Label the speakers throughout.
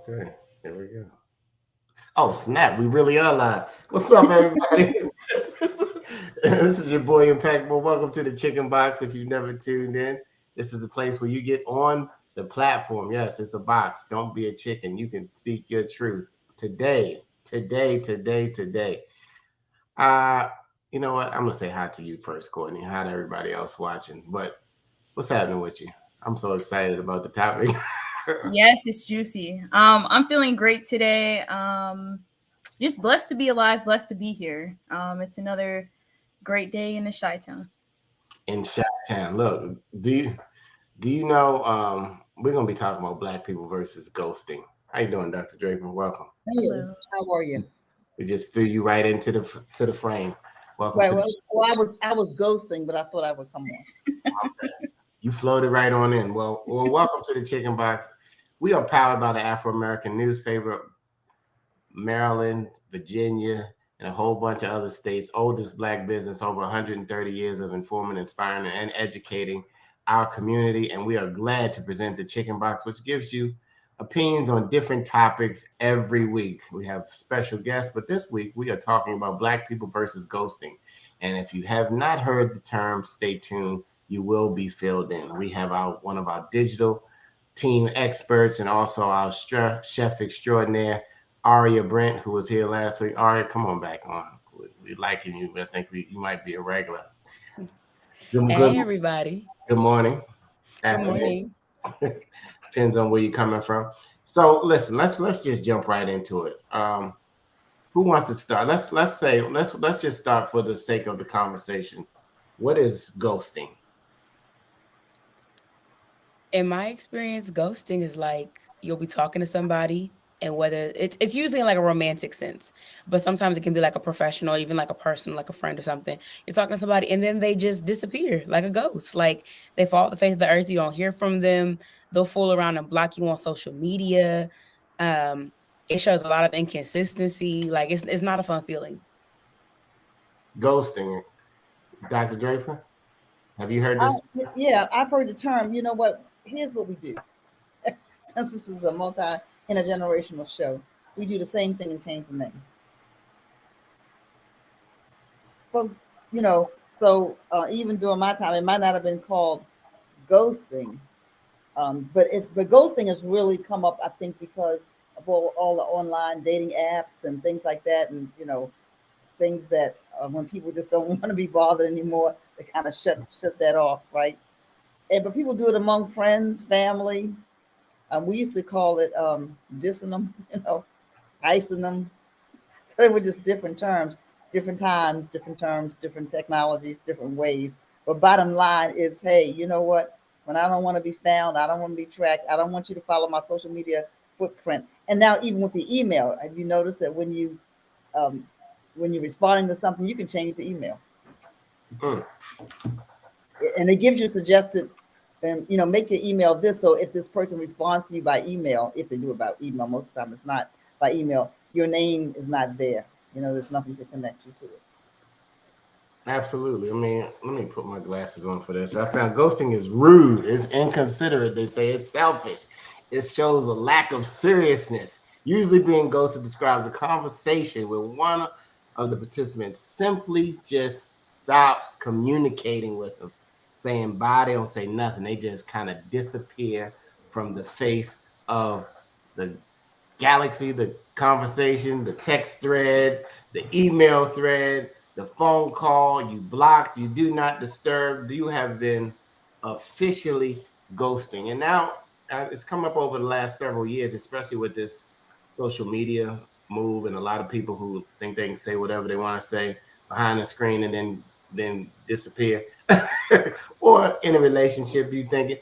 Speaker 1: Okay, there we go. Oh, snap. We really are live. What's up, everybody? This is your boy Impactable. Welcome to the Chicken Box. If you've never tuned in, this is a place where you get on the platform. Yes, it's a box. Don't be a chicken. You can speak your truth today. Uh, you know what? I'm going to say hi to you first, Courtney. Hi to everybody else watching. But what's happening with you? I'm so excited about the topic.
Speaker 2: Yes, it's juicy. I'm feeling great today. Just blessed to be alive, blessed to be here. It's another great day in the Chi-Town.
Speaker 1: In Chi-Town. Look, do you know we're gonna be talking about black people versus ghosting. How you doing, Dr. Draper? Welcome.
Speaker 3: Hey,
Speaker 2: Hello.
Speaker 3: how are you?
Speaker 1: We just threw you right into the frame. Welcome
Speaker 3: Right.
Speaker 1: to the
Speaker 3: Well, I was ghosting, but I thought I would come on.
Speaker 1: you floated right on in. Well, welcome to the Chicken Box. We are powered by the Afro American newspaper, Maryland, Virginia, and a whole bunch of other states. Oldest black business, over 130 years of informing, inspiring, and educating our community. And we are glad to present the Chicken Box, which gives you opinions on different topics every week. We have special guests, but this week we are talking about black people versus ghosting. And if you have not heard the term, stay tuned. You will be filled in. We have one of our digital team experts and also our chef extraordinaire, Aria Brent, who was here last week. Aria, come on back on. We liking you. I think you might be a regular. Good,
Speaker 4: Hey, everybody.
Speaker 1: good morning.
Speaker 4: Good
Speaker 1: Afternoon.
Speaker 4: morning.
Speaker 1: Depends on where you're coming from. So listen, let's just jump right into it. Who wants to start? Let's just start for the sake of the conversation. What is ghosting?
Speaker 4: In my experience, ghosting is like you'll be talking to somebody, and whether it's usually in like a romantic sense, but sometimes it can be like a professional, even like a person, like a friend or something. You're talking to somebody, and then they just disappear like a ghost. Like they fall off the face of the earth. You don't hear from them. They'll fool around and block you on social media. Um, it shows a lot of inconsistency. Like it's not a fun feeling.
Speaker 1: Ghosting, Dr. Draper. Have you heard this?
Speaker 3: Yeah, I've heard the term. You know what? Here's what we do. Since this is a intergenerational show, we do the same thing and change the name. But even during my time, it might not have been called ghosting, but ghosting has really come up, I think, because of all the online dating apps and things like that, and things that when people just don't want to be bothered anymore, they kind of shut that off, right? But people do it among friends, family. We used to call it dissing them, icing them. So they were just different terms, different times, different terms, different technologies, different ways. But bottom line is, hey, you know what? When I don't want to be found, I don't want to be tracked. I don't want you to follow my social media footprint. And now, even with the email, have you noticed that um, when you're responding to something, you can change the email,
Speaker 1: Mm.
Speaker 3: and it gives you suggested, and make your email this. So if this person responds to you by email, if they do it by email, most of the time it's not by email, your name is not there. There's nothing to connect you to it.
Speaker 1: Absolutely. I mean, let me put my glasses on for this. I found ghosting is rude, it's inconsiderate. They say it's selfish. It shows a lack of seriousness. Usually, being ghosted describes a conversation where one of the participants simply just stops communicating with them, saying bye. They don't say nothing. They just kind of disappear from the face of the galaxy, the conversation, the text thread, the email thread, the phone call. You blocked, you do not disturb. You have been officially ghosting. And now it's come up over the last several years, especially with this social media move, and a lot of people who think they can say whatever they want to say behind the screen and then disappear. Or in a relationship, you think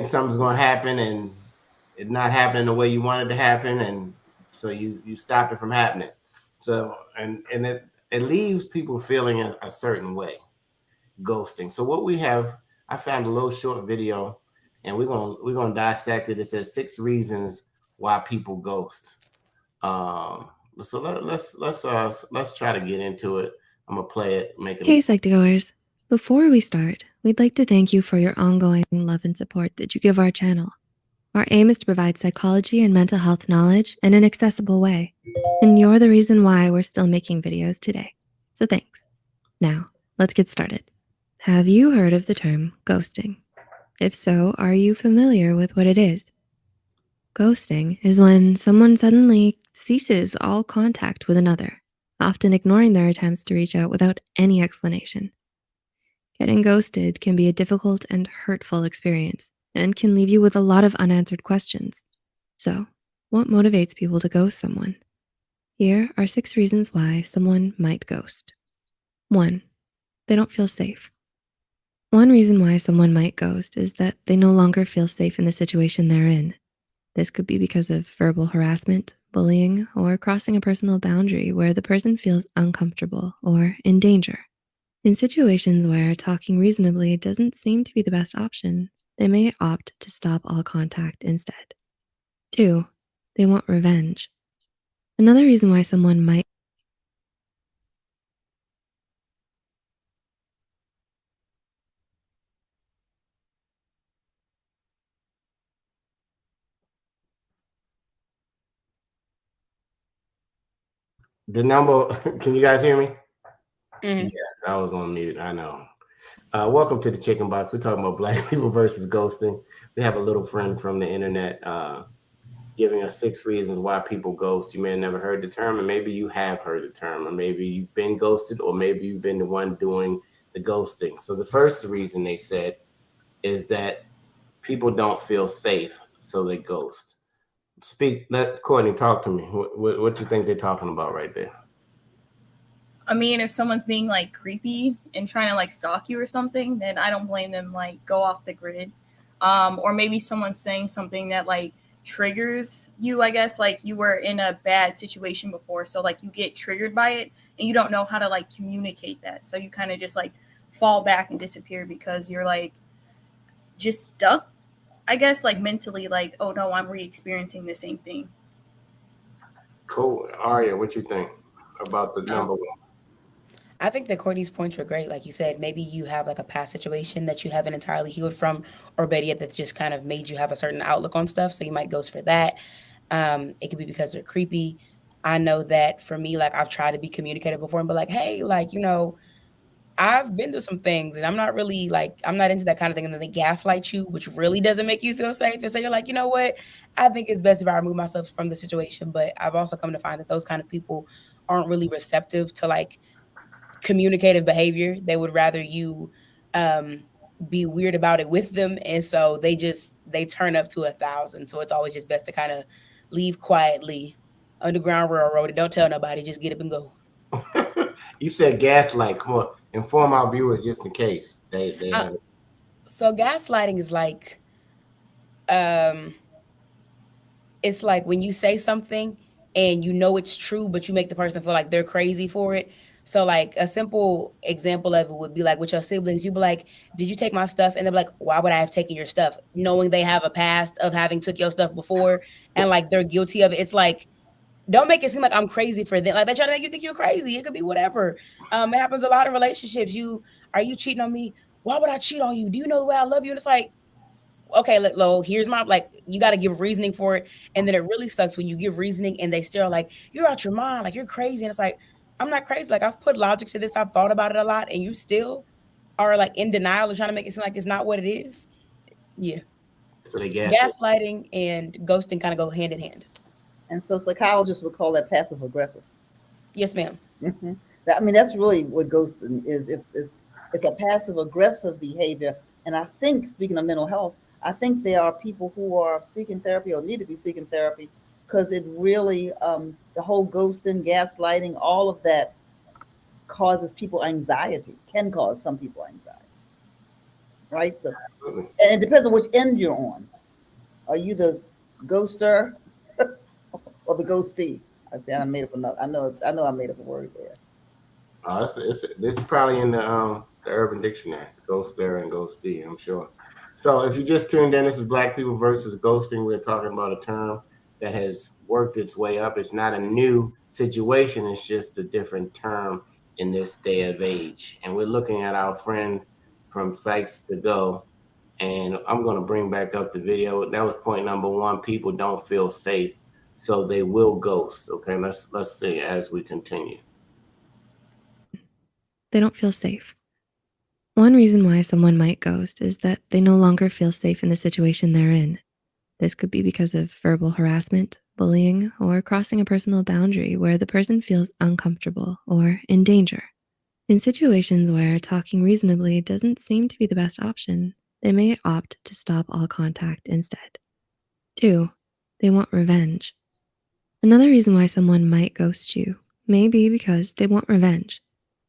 Speaker 1: something's going to happen and it not happening the way you wanted to happen, and so you stop it from happening. So and it leaves people feeling a certain way, ghosting. So what we have, I found a little short video, and we're gonna dissect it. It says 6 reasons why people ghost. Um, so let's try to get into it. I'm gonna play it, make it.
Speaker 5: Hey, Psych2Goers. Before we start, we'd like to thank you for your ongoing love and support that you give our channel. Our aim is to provide psychology and mental health knowledge in an accessible way. And you're the reason why we're still making videos today. So thanks. Now, let's get started. Have you heard of the term ghosting? If so, are you familiar with what it is? Ghosting is when someone suddenly ceases all contact with another, often ignoring their attempts to reach out without any explanation. Getting ghosted can be a difficult and hurtful experience and can leave you with a lot of unanswered questions. So, what motivates people to ghost someone? Here are 6 reasons why someone might ghost. 1. They don't feel safe. One reason why someone might ghost is that they no longer feel safe in the situation they're in. This could be because of verbal harassment, bullying, or crossing a personal boundary where the person feels uncomfortable or in danger. In situations where talking reasonably doesn't seem to be the best option, they may opt to stop all contact instead. 2. They want revenge. Another reason why someone might
Speaker 1: The number, can you guys hear me?
Speaker 4: Mhm.
Speaker 1: Yes, I was on mute. I know. Welcome to the Chicken Box. We're talking about Black people versus ghosting. We have a little friend from the internet giving us 6 reasons why people ghost. You may have never heard the term, and maybe you have heard the term, or maybe you've been ghosted, or maybe you've been the one doing the ghosting. So the first reason they said is that people don't feel safe, so they ghost. Let Courtney talk to me. What you think they're talking about right there?
Speaker 2: I mean, if someone's being like creepy and trying to like stalk you or something, then I don't blame them. Like, go off the grid. Or maybe someone's saying something that like triggers you. I guess like you were in a bad situation before, so like you get triggered by it, and you don't know how to like communicate that. So you kind of just like fall back and disappear because you're like just stuck. I guess like mentally, like, oh no, I'm re-experiencing the same thing.
Speaker 1: Cool. Aria, what you think about the
Speaker 4: Um,
Speaker 1: number one?
Speaker 4: I think that Courtney's points were great. Like you said, maybe you have like a past situation that you haven't entirely healed from, or better yet, that's just kind of made you have a certain outlook on stuff. So you might ghost for that. It could be because they're creepy. I know that for me, like I've tried to be communicative before and be like, hey, like, I've been through some things and I'm not really like, I'm not into that kind of thing. And then they gaslight you, which really doesn't make you feel safe. And so you're like, you know what? I think it's best if I remove myself from the situation. But I've also come to find that those kind of people aren't really receptive to like communicative behavior. They would rather you um, be weird about it with them. And so they turn up to 1,000. So it's always just best to kind of leave quietly. Underground Railroad. Don't tell nobody. Just get up and go.
Speaker 1: You said gaslight. Come on, inform our viewers just in case they
Speaker 4: Uh,
Speaker 1: have.
Speaker 4: so gaslighting is like, um, it's like when you say something and you know it's true, but you make the person feel like they're crazy for it. So like a simple example of it would be like with your siblings, you'd be like, did you take my stuff? And they're like, why would I have taken your stuff? Knowing they have a past of having took your stuff before and like they're guilty of it. It's like, don't make it seem like I'm crazy for them. Like they try to make you think you're crazy. It could be whatever. It happens a lot in relationships. Are you cheating on me? Why would I cheat on you? Do you know the way I love you? And it's like, okay, Lo, here's my like, you got to give reasoning for it. And then it really sucks when you give reasoning and they still are like, you're out your mind, like you're crazy. And it's like, I'm not crazy. Like I've put logic to this. I've thought about it a lot, and you still are like in denial or trying to make it seem like it's not what it is. Yeah.
Speaker 1: So they gaslight.
Speaker 4: Gaslighting and ghosting kind of go hand in hand.
Speaker 3: And so psychologists would call that passive aggressive.
Speaker 4: Yes, ma'am.
Speaker 3: Mhm. I mean, that's really what ghosting is. It's a passive aggressive behavior. And I think, speaking of mental health, I think there are people who are seeking therapy or need to be seeking therapy because it really, the whole ghosting, gaslighting, all of that causes people anxiety, can cause some people anxiety, right? So,
Speaker 1: Absolutely.
Speaker 3: and it depends on which end you're on. Are you the ghoster or the ghostee? I said I made up another. I know I made up a word there.
Speaker 1: This is probably in the Urban Dictionary, ghoster and ghostee, I'm sure. So if you just tuned in, this is Black People versus Ghosting. We're talking about a term that has worked its way up. It's not a new situation. It's just a different term in this day of age. And we're looking at our friend from Sykes to Go, And I'm going to bring back up the video. That was point number one. People don't feel safe, so they will ghost. Okay, let's see as we continue.
Speaker 5: They don't feel safe. One reason why someone might ghost is that they no longer feel safe in the situation they're in. This could be because of verbal harassment, bullying, or crossing a personal boundary where the person feels uncomfortable or in danger. In situations where talking reasonably doesn't seem to be the best option, they may opt to stop all contact instead. 2, they want revenge. Another reason why someone might ghost you may be because they want revenge.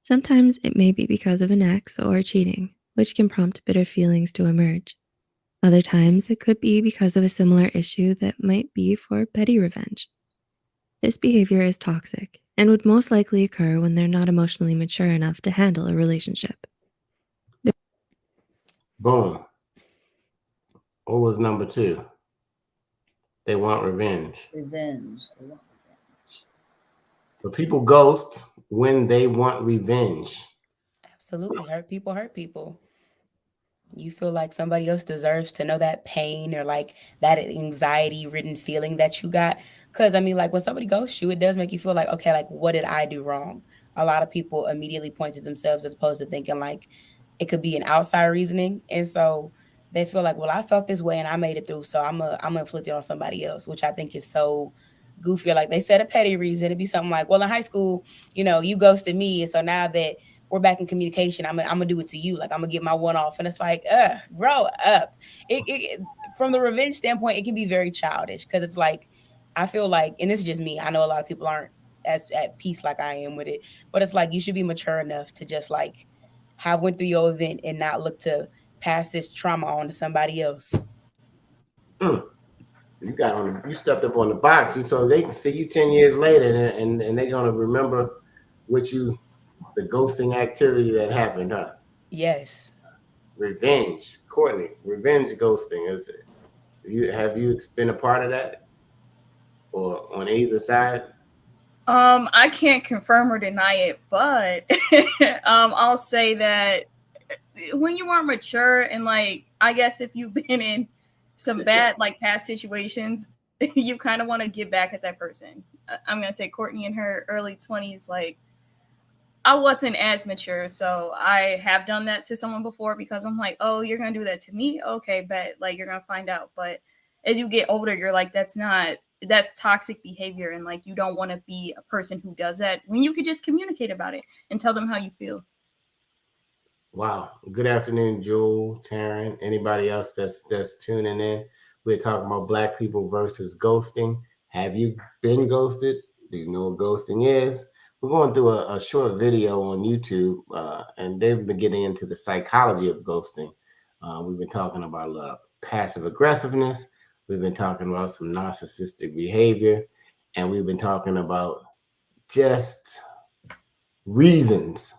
Speaker 5: Sometimes it may be because of an ex or cheating, which can prompt bitter feelings to emerge. Other times it could be because of a similar issue that might be for petty revenge. This behavior is toxic and would most likely occur when they're not emotionally mature enough to handle a relationship.
Speaker 1: Boom. What was number 2? They want revenge.
Speaker 3: Revenge. They want revenge.
Speaker 1: So people ghost when they want revenge.
Speaker 4: Absolutely. Hurt people. You feel like somebody else deserves to know that pain or like that anxiety ridden feeling that you got. Cause I mean, like when somebody ghosts you, it does make you feel like, okay, like what did I do wrong? A lot of people immediately point to themselves as opposed to thinking like it could be an outside reasoning. And so they feel like, well, I felt this way and I made it through. So I'm gonna inflict it on somebody else, which I think is so goofy. Like they said a petty reason. It'd be something like, well, in high school, you ghosted me. And so now that we're back in communication, I'm gonna do it to you. Like I'm gonna get my one off. And it's like, grow up. It from the revenge standpoint, it can be very childish because it's like, I feel like, and this is just me, I know a lot of people aren't as at peace like I am with it, but it's like you should be mature enough to just like have went through your event and not look to pass this trauma on to somebody else.
Speaker 1: You stepped up on the box, so they can see you 10 years later, and they're gonna remember the ghosting activity that happened, huh?
Speaker 4: Yes.
Speaker 1: Revenge, Courtney. Revenge ghosting, is it? Have you been a part of that, or on either side?
Speaker 2: I can't confirm or deny it, but I'll say that when you are mature and like, I guess if you've been in some bad like past situations, you kind of want to get back at that person. I'm gonna say Courtney in her early 20s, like I wasn't as mature, so I have done that to someone before because I'm like, oh, you're gonna do that to me? Okay, bet, like you're gonna find out. But as you get older, you're like, that's toxic behavior, and like you don't want to be a person who does that when you could just communicate about it and tell them how you feel.
Speaker 1: Wow. Good afternoon, Joel, Taryn, anybody else that's tuning in. We're talking about Black people versus ghosting. Have you been ghosted? Do you know what ghosting is? We're going through a short video on YouTube, and they've been getting into the psychology of ghosting. We've been talking about passive aggressiveness. We've been talking about some narcissistic behavior, and we've been talking about just reasons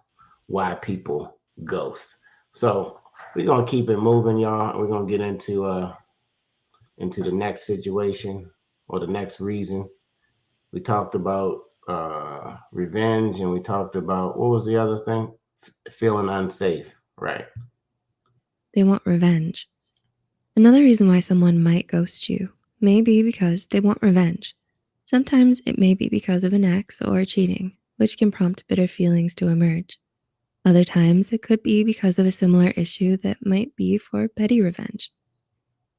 Speaker 1: why people ghost. So we're gonna keep it moving, y'all. We're gonna get into the next situation or the next reason. We talked about revenge, and we talked about, what was the other thing? Feeling unsafe, right?
Speaker 5: They want revenge. Another reason why someone might ghost you may be because they want revenge. Sometimes it may be because of an ex or cheating, which can prompt bitter feelings to emerge. Other times it could be because of a similar issue that might be for petty revenge.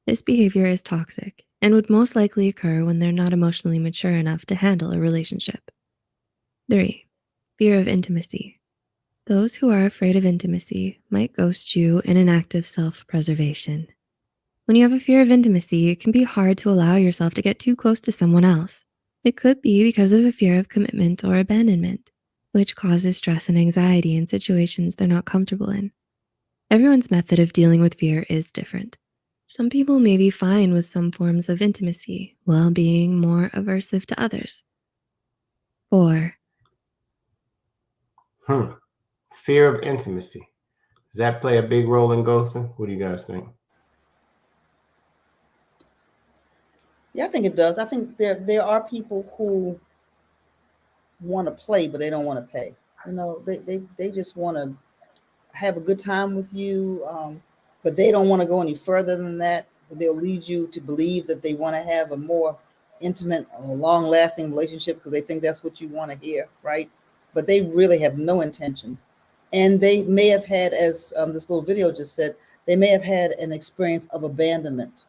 Speaker 5: This behavior is toxic and would most likely occur when they're not emotionally mature enough to handle a relationship. 3, fear of intimacy. Those who are afraid of intimacy might ghost you in an act of self-preservation. When you have a fear of intimacy, it can be hard to allow yourself to get too close to someone else. It could be because of a fear of commitment or abandonment, which causes stress and anxiety in situations they're not comfortable in. Everyone's method of dealing with fear is different. Some people may be fine with some forms of intimacy while being more aversive to others. 4,
Speaker 1: Fear of intimacy. Does that play a big role in ghosting? What do you guys think?
Speaker 3: Yeah, I think it does. I think there are people who want to play, but they don't want to pay. They just want to have a good time with you. but they don't want to go any further than that. They'll lead you to believe that they want to have a more intimate, long-lasting relationship because they think that's what you want to hear, right? But they really have no intention. And they may have had, as this little video just said, they may have had an experience of abandonment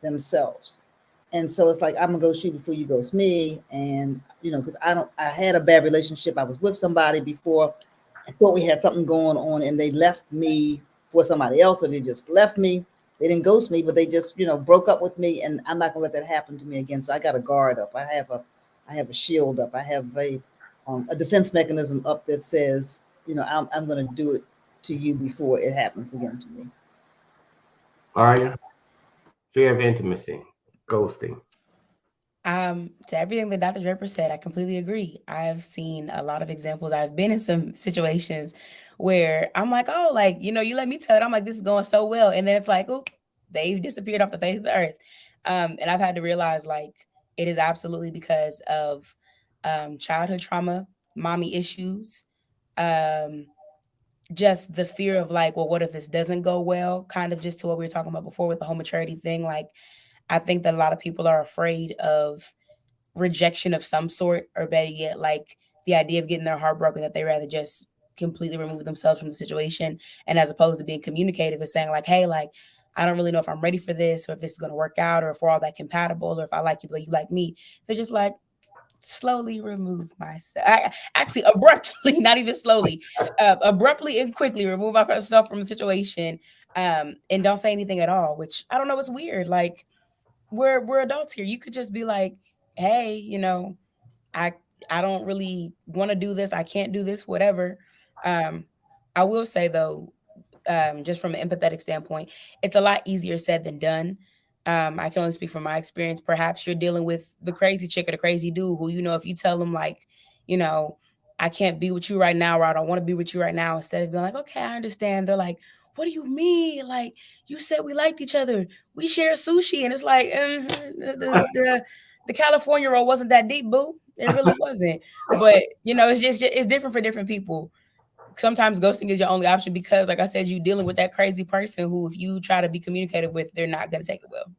Speaker 3: themselves. And so it's like, I'm gonna ghost you before you ghost me. And because I had a bad relationship. I was with somebody before. I thought we had something going on, and they left me for somebody else, or they just left me. They didn't ghost me, but they just, broke up with me, and I'm not gonna let that happen to me again. So I got a guard up. I have a shield up. I have a defense mechanism up that says, I'm gonna do it to you before it happens again to me.
Speaker 1: Aria, fear of intimacy, ghosting.
Speaker 4: To everything that Dr. Draper said, I completely agree. I've seen a lot of examples. I've been in some situations where I'm like, oh, like, you let me tell it. I'm like, this is going so well. And then it's like, oh, they've disappeared off the face of the earth. And I've had to realize, like, it is absolutely because of childhood trauma, mommy issues, just the fear of like, well, what if this doesn't go well? Kind of just to what we were talking about before with the whole maturity thing. Like, I think that a lot of people are afraid of rejection of some sort, or better yet, like the idea of getting their heart broken, that they rather just completely remove themselves from the situation. And as opposed to being communicative and saying like, hey, like, I don't really know if I'm ready for this, or if this is going to work out, or if we're all that compatible, or if I like you the way you like me. They're just like, slowly remove myself. Actually, abruptly, not even slowly, abruptly and quickly remove myself from the situation, and don't say anything at all, which I don't know, it's weird. Like, we're adults here. You could just be like, hey, I don't really want to do this. I can't do this, whatever. I will say though, just from an empathetic standpoint, it's a lot easier said than done. I can only speak from my experience. Perhaps you're dealing with the crazy chick or the crazy dude who, if you tell them like, I can't be with you right now, or I don't want to be with you right now, instead of being like, okay, I understand. They're like, what do you mean? Like, you said we liked each other. We share sushi. And it's like, the California roll wasn't that deep, boo. It really wasn't. But, it's different for different people. Sometimes ghosting is your only option because, like I said, you're dealing with that crazy person who, if you try to be communicative with, they're not going to take it well.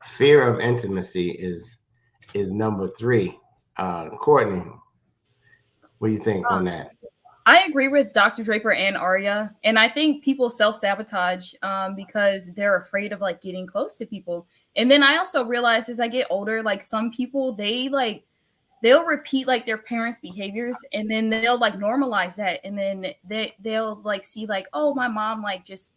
Speaker 1: Fear of intimacy is number 3. Courtney, what do you think on that?
Speaker 2: I agree with Dr. Draper and Aria. And I think people self-sabotage because they're afraid of like getting close to people. And then I also realize as I get older, like some people, they'll repeat like their parents' behaviors, and then they'll like normalize that. And then they'll like see like, oh, my mom like just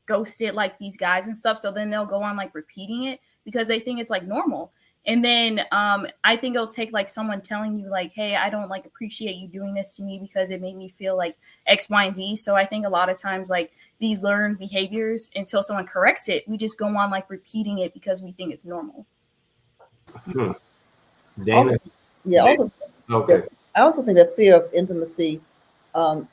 Speaker 2: ghosted like these guys and stuff. So then they'll go on like repeating it because they think it's like normal. And then I think it'll take like someone telling you like, hey, I don't like appreciate you doing this to me because it made me feel like X, Y, and Z. So I think a lot of times like these learned behaviors, until someone corrects it, we just go on like repeating it because we think it's normal.
Speaker 1: Dana?
Speaker 3: Okay. I also think that fear of intimacy,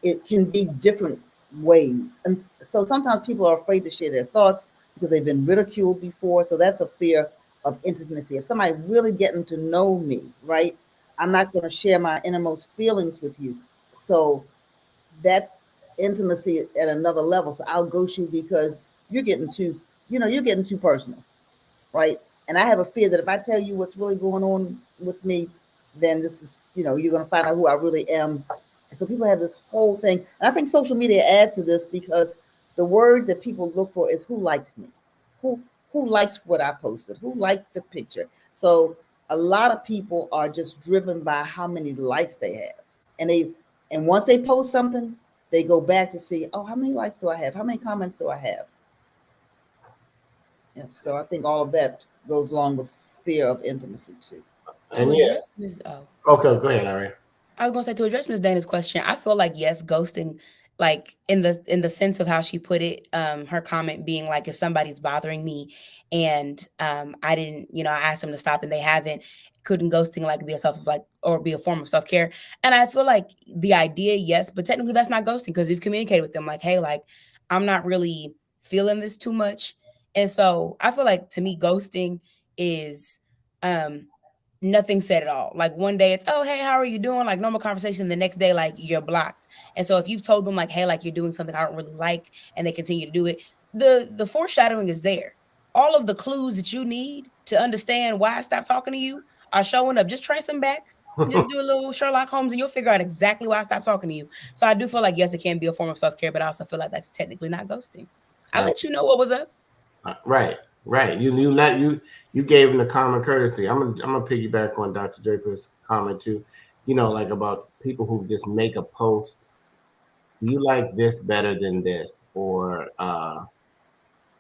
Speaker 3: it can be different ways. And so sometimes people are afraid to share their thoughts because they've been ridiculed before. So that's a fear of intimacy. If somebody really getting to know me, right, I'm not going to share my innermost feelings with you. So that's intimacy at another level. So I'll ghost you because you're getting too personal, right? And I have a fear that if I tell you what's really going on with me, then this is, you're going to find out who I really am. And so people have this whole thing. And I think social media adds to this because the word that people look for is who liked me, who liked what I posted, who liked the picture. So a lot of people are just driven by how many likes they have. And once they post something, they go back to see, oh, how many likes do I have? How many comments do I have? Yeah, so I think all of that goes along with fear of intimacy too.
Speaker 1: Okay, go ahead, Aria.
Speaker 4: I was gonna say, to address Ms. Dana's question, I feel like yes, ghosting, like in the sense of how she put it, her comment being like, if somebody's bothering me and I didn't, I asked them to stop and they haven't, couldn't ghosting like be be a form of self-care? And I feel like the idea, yes, but technically that's not ghosting because you've communicated with them like, hey, like I'm not really feeling this too much. And so I feel like to me, ghosting is nothing said at all. Like one day it's, oh, hey, how are you doing? Like normal conversation. The next day, like you're blocked. And so if you've told them like, hey, like you're doing something I don't really like, and they continue to do it, the foreshadowing is there. All of the clues that you need to understand why I stopped talking to you are showing up. Just trace them back. Just do a little Sherlock Holmes, and you'll figure out exactly why I stopped talking to you. So I do feel like yes, it can be a form of self care, but I also feel like that's technically not ghosting. I let you know what was up.
Speaker 1: Right. You gave him the common courtesy. I'm gonna piggyback on Dr. Draper's comment too. You know, like about people who just make a post. You like this better than this, or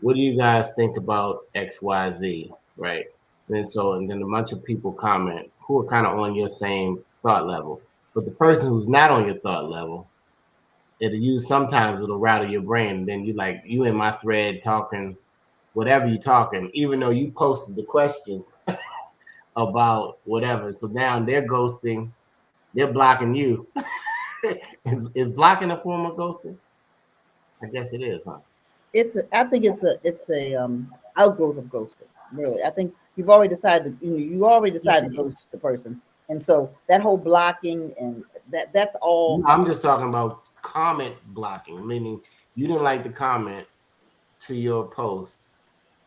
Speaker 1: what do you guys think about XYZ? Right. And then a bunch of people comment who are kind of on your same thought level. But the person who's not on your thought level, sometimes it'll rattle your brain. Then you in my thread talking whatever you're talking, even though you posted the questions about whatever. So now they're ghosting, they're blocking you. Is blocking a form of ghosting? I guess it is, huh?
Speaker 3: I think it's a outgrowth of ghosting. Really, I think you've already decided. You already decided to ghost the person, and so that whole blocking and that's all.
Speaker 1: No, I'm just talking about comment blocking, meaning you didn't like the comment to your post,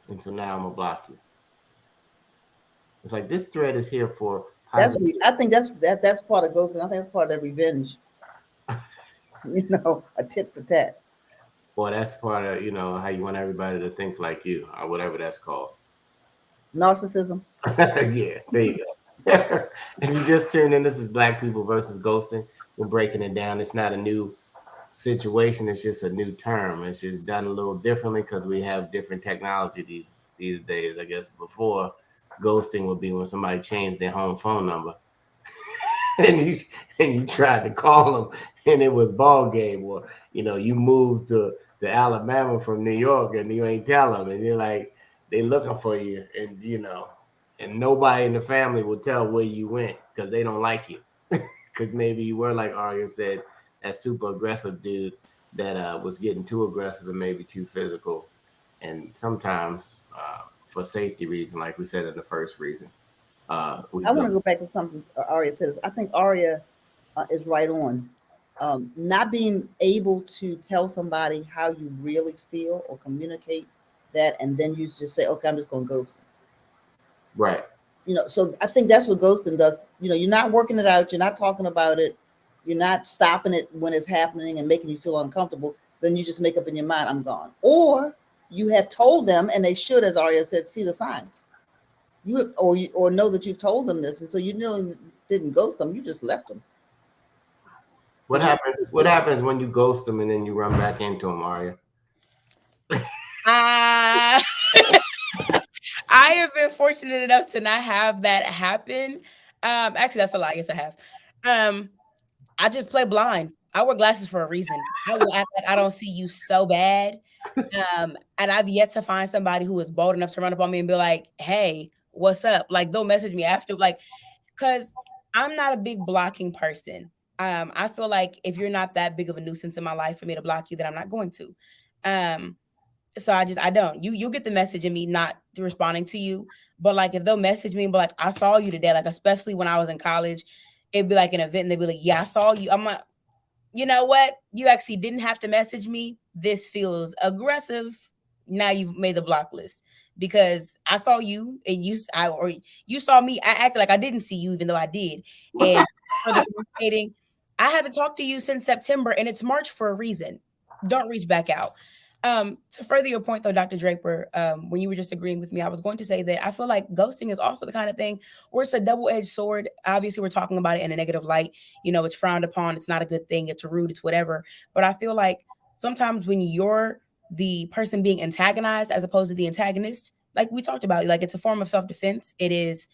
Speaker 1: and so now I'm gonna block you. It's like this thread is here for positive.
Speaker 3: I think that's part of ghosting. I think that's part of that revenge. A tit for tat.
Speaker 1: Or that's part of how you want everybody to think like you, or whatever that's called.
Speaker 3: Narcissism.
Speaker 1: Yeah, there you go. If you just tuned in, this is Black People versus Ghosting. We're breaking it down. It's not a new situation. It's just a new term. It's just done a little differently because we have different technology these days. I guess before, ghosting would be when somebody changed their home phone number. and you tried to call them and it was ball game, or you moved to Alabama from New York and you ain't tell them, and you're like, they looking for you, and and nobody in the family will tell where you went because they don't like you, because maybe you were, like Aria said, that super aggressive dude that was getting too aggressive and maybe too physical, and sometimes for safety reason, like we said in the first reason.
Speaker 3: I want to go back to something Aria said. I think Aria is right on. Not being able to tell somebody how you really feel or communicate that, and then you just say, okay, I'm just going to ghost them.
Speaker 1: Right.
Speaker 3: So I think that's what ghosting does. You're not working it out. You're not talking about it. You're not stopping it when it's happening and making you feel uncomfortable. Then you just make up in your mind, I'm gone. Or you have told them, and they should, as Aria said, see the signs. Or know that you've told them this, and so you didn't ghost them. You just left them.
Speaker 1: What happens? What happens when you ghost them and then you run back into them, Aria?
Speaker 4: I have been fortunate enough to not have that happen. Actually, that's a lie. Yes, I have. I just play blind. I wear glasses for a reason. I will act like I don't see you so bad. And I've yet to find somebody who is bold enough to run up on me and be like, hey, what's up? Like, they'll message me after, because I'm not a big blocking person. I feel like if you're not that big of a nuisance in my life for me to block you, then I'm not going to. So I don't. You'll get the message of me not responding to you. But if they'll message me and be like, I saw you today, especially when I was in college, it'd be like an event and they'd be like, yeah, I saw you. I'm like, you know what? You actually didn't have to message me. This feels aggressive. Now you've made the block list because I saw you and you saw me. I acted like I didn't see you, even though I did. And further communicating, I haven't talked to you since September and it's March for a reason. Don't reach back out. To further your point, though, Dr. Draper, when you were just agreeing with me, I was going to say that I feel like ghosting is also the kind of thing where it's a double-edged sword. Obviously, we're talking about it in a negative light. It's frowned upon. It's not a good thing. It's rude. It's whatever. But I feel like sometimes when you're the person being antagonized as opposed to the antagonist, like we talked about, it's a form of self-defense. It is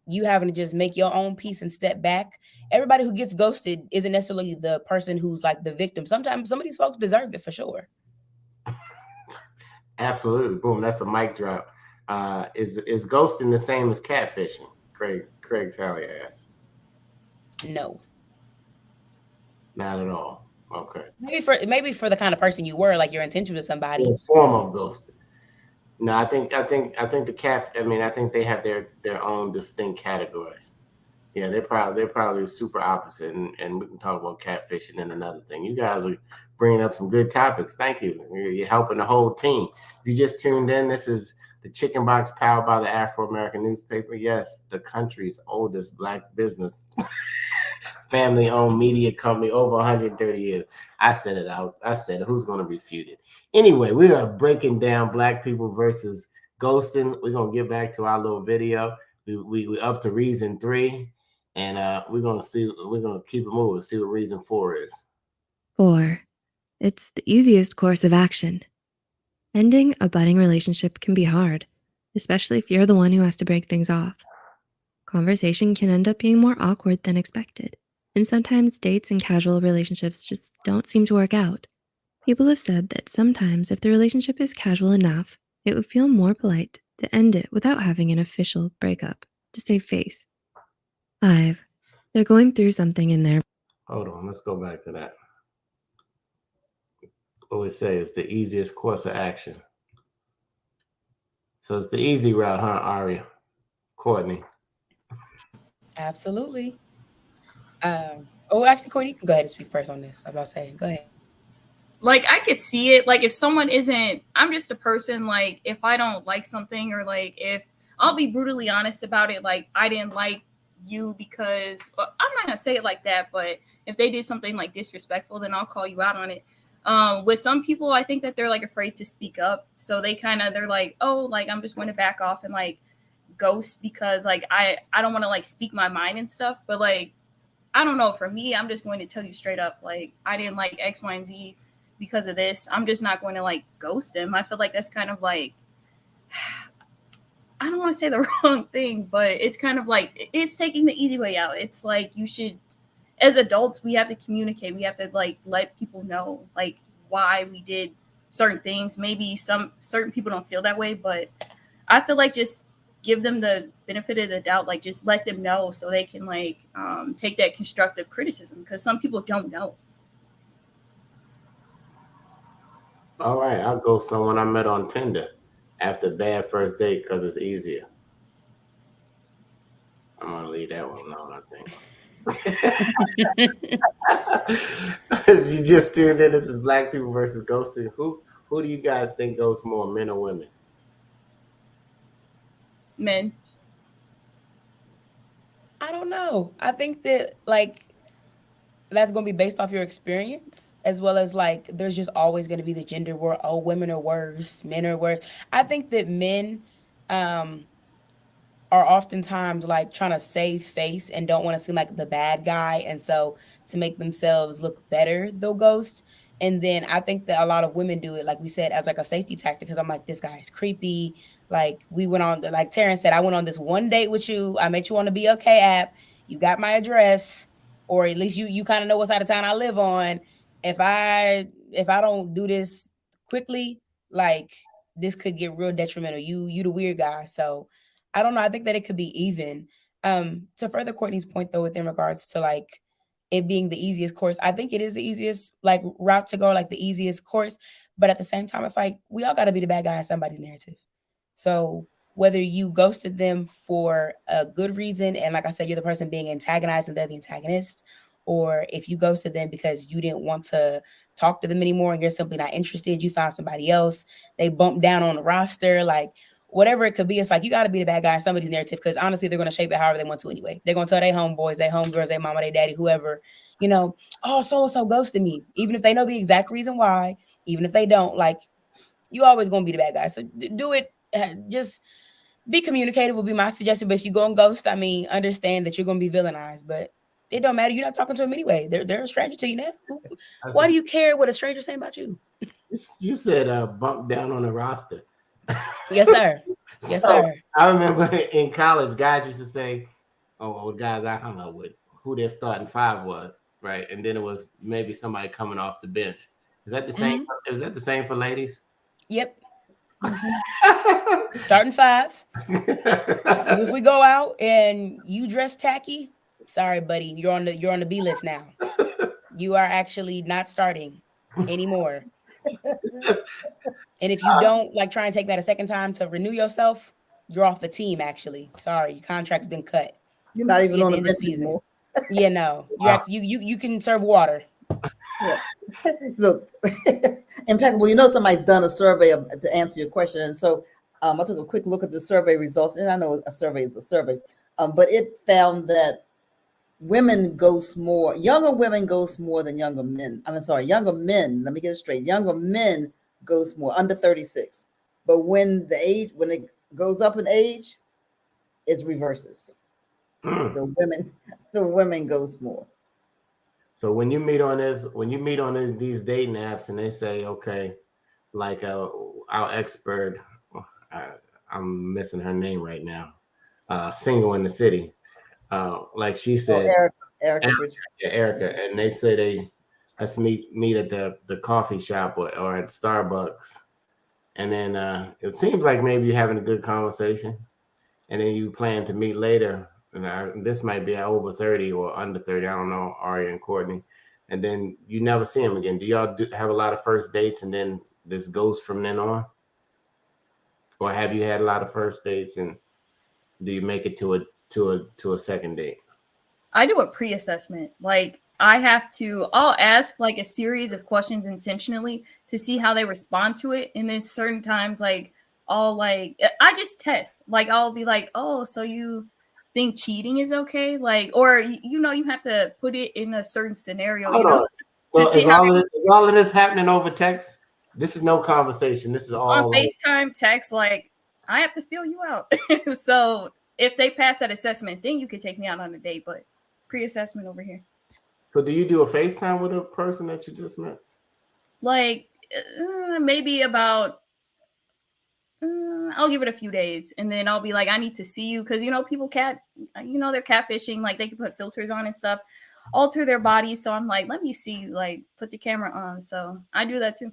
Speaker 4: you having to just make your own peace and step back. Everybody who gets ghosted isn't necessarily the person who's the victim. Sometimes some of these folks deserve it for sure.
Speaker 1: Absolutely. Boom. That's a mic drop. Is ghosting the same as catfishing? Craig Talley asks.
Speaker 4: No.
Speaker 1: Not at all. Okay.
Speaker 4: Maybe for the kind of person you were, your intention with somebody.
Speaker 1: A form of ghosting. No, I think the cat. I think they have their own distinct categories. Yeah, they're probably super opposite, and we can talk about catfishing and another thing. You guys are bringing up some good topics. Thank you. You're helping the whole team. If you just tuned in, this is the Chicken Box powered by the Afro American newspaper. Yes, the country's oldest black business, family-owned media company, over 130 years. I said it out. I said it. Who's going to refute it? Anyway, we are breaking down black people versus ghosting. We're gonna get back to our little video. We up to reason 3. And we're gonna keep it moving, see what reason 4 is.
Speaker 5: 4. It's the easiest course of action. Ending a budding relationship can be hard, especially if you're the one who has to break things off. Conversation can end up being more awkward than expected, and sometimes dates and casual relationships just don't seem to work out. People have said that sometimes if the relationship is casual enough, it would feel more polite to end it without having an official breakup to save face. 5. They're going through something in their...
Speaker 1: Hold on, let's go back to that. What we say is the easiest course of action. So it's the easy route, huh, Aria? Courtney.
Speaker 4: Absolutely. Actually, Courtney, you can go ahead and speak first on this. I'm about to say, go ahead.
Speaker 2: Like, I could see it. Like, if someone isn't, I'm just a person, like, if I don't like something, or like, if I'll be brutally honest about it, like, I didn't like you because, well, I'm not gonna say it like that, but if they did something like disrespectful, then I'll call you out on it. With some people, I think that they're like afraid to speak up, so they're like, oh, like, I'm just going to back off and like ghost because like I don't want to like speak my mind and stuff. But like, I don't know, for me, I'm just going to tell you straight up, like, I didn't like X, Y, and Z because of this. I'm just not going to like ghost them. I feel like that's kind of like, I don't want to say the wrong thing, but it's kind of like, it's taking the easy way out. It's like, you should, as adults, we have to communicate. We have to like let people know like why we did certain things. Maybe some certain people don't feel that way, but I feel like just give them the benefit of the doubt. Like, just let them know so they can like take that constructive criticism, because some people don't know.
Speaker 1: All right, I'll go someone I met on Tinder after bad first date because it's easier. I'm gonna leave that one alone, I think. If you just tuned in, this is Black People versus Ghosting. Who do you guys think ghosts more, men or women?
Speaker 2: Men.
Speaker 4: I don't know. I think that like that's going to be based off your experience, as well as like there's just always going to be the gender war. Oh, women are worse, men are worse. I think that men are oftentimes like trying to save face and don't want to seem like the bad guy, and so to make themselves look better, they'll ghost. And then I think that a lot of women do it, like we said, as like a safety tactic, because I'm like, this guy's creepy. Like, we went on, like Terrence said, I went on this one date with you. I met you on the BOK app. You got my address, or at least you kind of know what side of town I live on. If I don't do this quickly, like, this could get real detrimental. You the weird guy. So I don't know. I think that it could be even. To further Courtney's point, though, within regards to like it being the easiest course, I think it is the easiest like route to go, like the easiest course. But at the same time, it's like we all got to be the bad guy in somebody's narrative. So whether you ghosted them for a good reason, and like I said, you're the person being antagonized and they're the antagonist, or if you ghosted them because you didn't want to talk to them anymore and you're simply not interested, you found somebody else, they bumped down on the roster, like whatever it could be, it's like you got to be the bad guy in somebody's narrative, because honestly, they're going to shape it however they want to anyway. They're going to tell their homeboys, their homegirls, their mama, their daddy, whoever, you know, oh, so-and-so ghosted me. Even if they know the exact reason why, even if they don't, like, you always going to be the bad guy. So do it. Just be communicative would be my suggestion. But if you go and ghost, I mean, understand that you're going to be villainized, but it don't matter. You're not talking to them anyway. They're a stranger to you now. Why do you care what a stranger saying about you?
Speaker 1: You said bump down on the roster.
Speaker 4: Yes, sir. Yes, sir.
Speaker 1: I remember in college, guys used to say, "Oh, guys, I don't know who their starting five was, right?" And then it was maybe somebody coming off the bench. Is that the same? Mm-hmm. Is that the same for ladies?
Speaker 4: Yep. Mm-hmm. Starting five. If we go out and you dress tacky, sorry, buddy, you're on the B list now. You are actually not starting anymore. And if you don't like try and take that a second time to renew yourself, you're off the team. Actually, sorry, your contract's been cut.
Speaker 3: You're not
Speaker 4: See
Speaker 3: even
Speaker 4: at
Speaker 3: on
Speaker 4: the
Speaker 3: a
Speaker 4: end of the
Speaker 3: bench
Speaker 4: season.
Speaker 3: anymore.
Speaker 4: Yeah, no. You
Speaker 1: Wow.
Speaker 4: actually you can serve water.
Speaker 3: Yeah. Look, impeccable. You know, somebody's done a survey to answer your question. And so I took a quick look at the survey results. And I know a survey is a survey, but it found that women ghost more, younger women ghost more than younger men. I'm sorry, younger men, let me get it straight. Younger men ghost more, under 36. But when it goes up in age, it reverses.
Speaker 1: Mm.
Speaker 3: The women ghost more.
Speaker 1: So when you meet on these dating apps and they say, okay, like our expert, I'm missing her name right now, single in the city, like she said,
Speaker 3: Erica Bridge.
Speaker 1: Erica, and they say let's meet at the coffee shop or at Starbucks, and then it seems like maybe you're having a good conversation, and then you plan to meet later. And this might be over 30 or under 30. I don't know, Ari and Courtney. And then you never see them again. Do y'all have a lot of first dates and then this goes from then on? Or have you had a lot of first dates and do you make it to a second date?
Speaker 2: I do a pre-assessment. Like I'll ask like a series of questions intentionally to see how they respond to it. And then certain times I just test. Like I'll be like, oh, so you think cheating is okay? Like, or you have to put it in a certain scenario,
Speaker 1: Hold on.
Speaker 2: to
Speaker 1: So
Speaker 2: see
Speaker 1: is
Speaker 2: how
Speaker 1: all of this happening over text? This is no conversation. This is
Speaker 2: on
Speaker 1: all
Speaker 2: FaceTime text, like I have to feel you out. So if they pass that assessment, then you could take me out on a date, but pre-assessment over here.
Speaker 1: So do you do a FaceTime with a person that you just met?
Speaker 2: Like maybe about I'll give it a few days and then I'll be like, I need to see you because people they're catfishing, like they can put filters on and stuff, alter their bodies. So I'm like, let me see you, like put the camera on. So I do that too.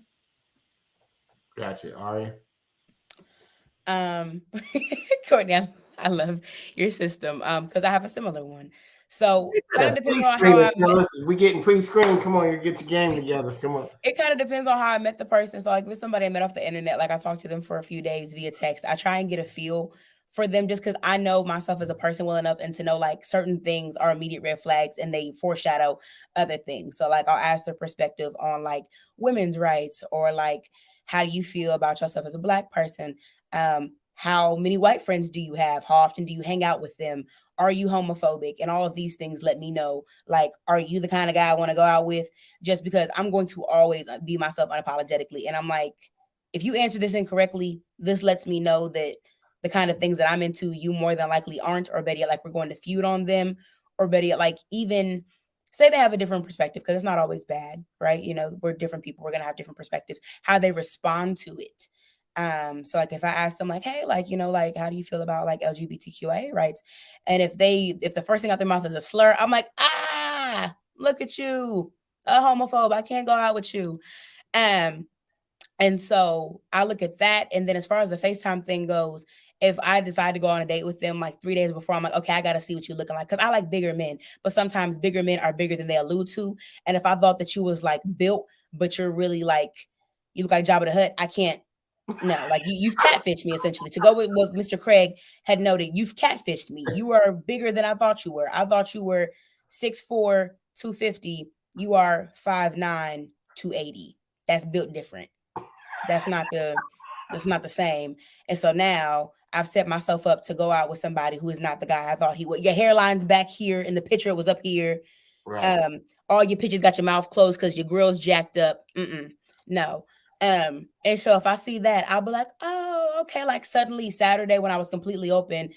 Speaker 1: Gotcha. Ari.
Speaker 4: Courtney, I love your system because I have a similar one. So kind of depends on
Speaker 1: Pre-screen
Speaker 4: how
Speaker 1: is- no, listen, we getting pre-screen. Come on, you get your game together. Come on.
Speaker 4: it kind of depends on how I met the person. So like with somebody I met off the internet, like I talked to them for a few days via text. I try and get a feel for them just because I know myself as a person well enough and to know like certain things are immediate red flags and they foreshadow other things. So like I'll ask their perspective on like women's rights or like how do you feel about yourself as a Black person? How many white friends do you have? How often do you hang out with them? Are you homophobic? And all of these things let me know, like, are you the kind of guy I want to go out with? Just because I'm going to always be myself unapologetically. And I'm like, if you answer this incorrectly, this lets me know that the kind of things that I'm into, you more than likely aren't, or better yet, like we're going to feud on them, or better yet, like even say they have a different perspective, because it's not always bad, right? We're different people. We're going to have different perspectives, how they respond to it. So like if I ask them like, hey, like, like, how do you feel about like LGBTQIA rights? And if the first thing out their mouth is a slur, I'm like, look at you, a homophobe. I can't go out with you. And so I look at that. And then as far as the FaceTime thing goes, if I decide to go on a date with them like 3 days before, I'm like, okay, I got to see what you're looking like. Cause I like bigger men, but sometimes bigger men are bigger than they allude to. And if I thought that you was like built, but you're really like, you look like Jabba the Hutt, I can't. No, like you've catfished me essentially. To go with what Mr. Craig had noted, you've catfished me. You are bigger than I thought you were. I thought you were 6'4", 250. You are 5'9", 280. That's built different. That's not the same. And so now I've set myself up to go out with somebody who is not the guy I thought he would. Your hairline's back here in the picture. It was up here.
Speaker 1: Right.
Speaker 4: All your pictures got your mouth closed because your grill's jacked up. No. And so if I see that, I'll be like, oh, okay. Like suddenly Saturday when I was completely open,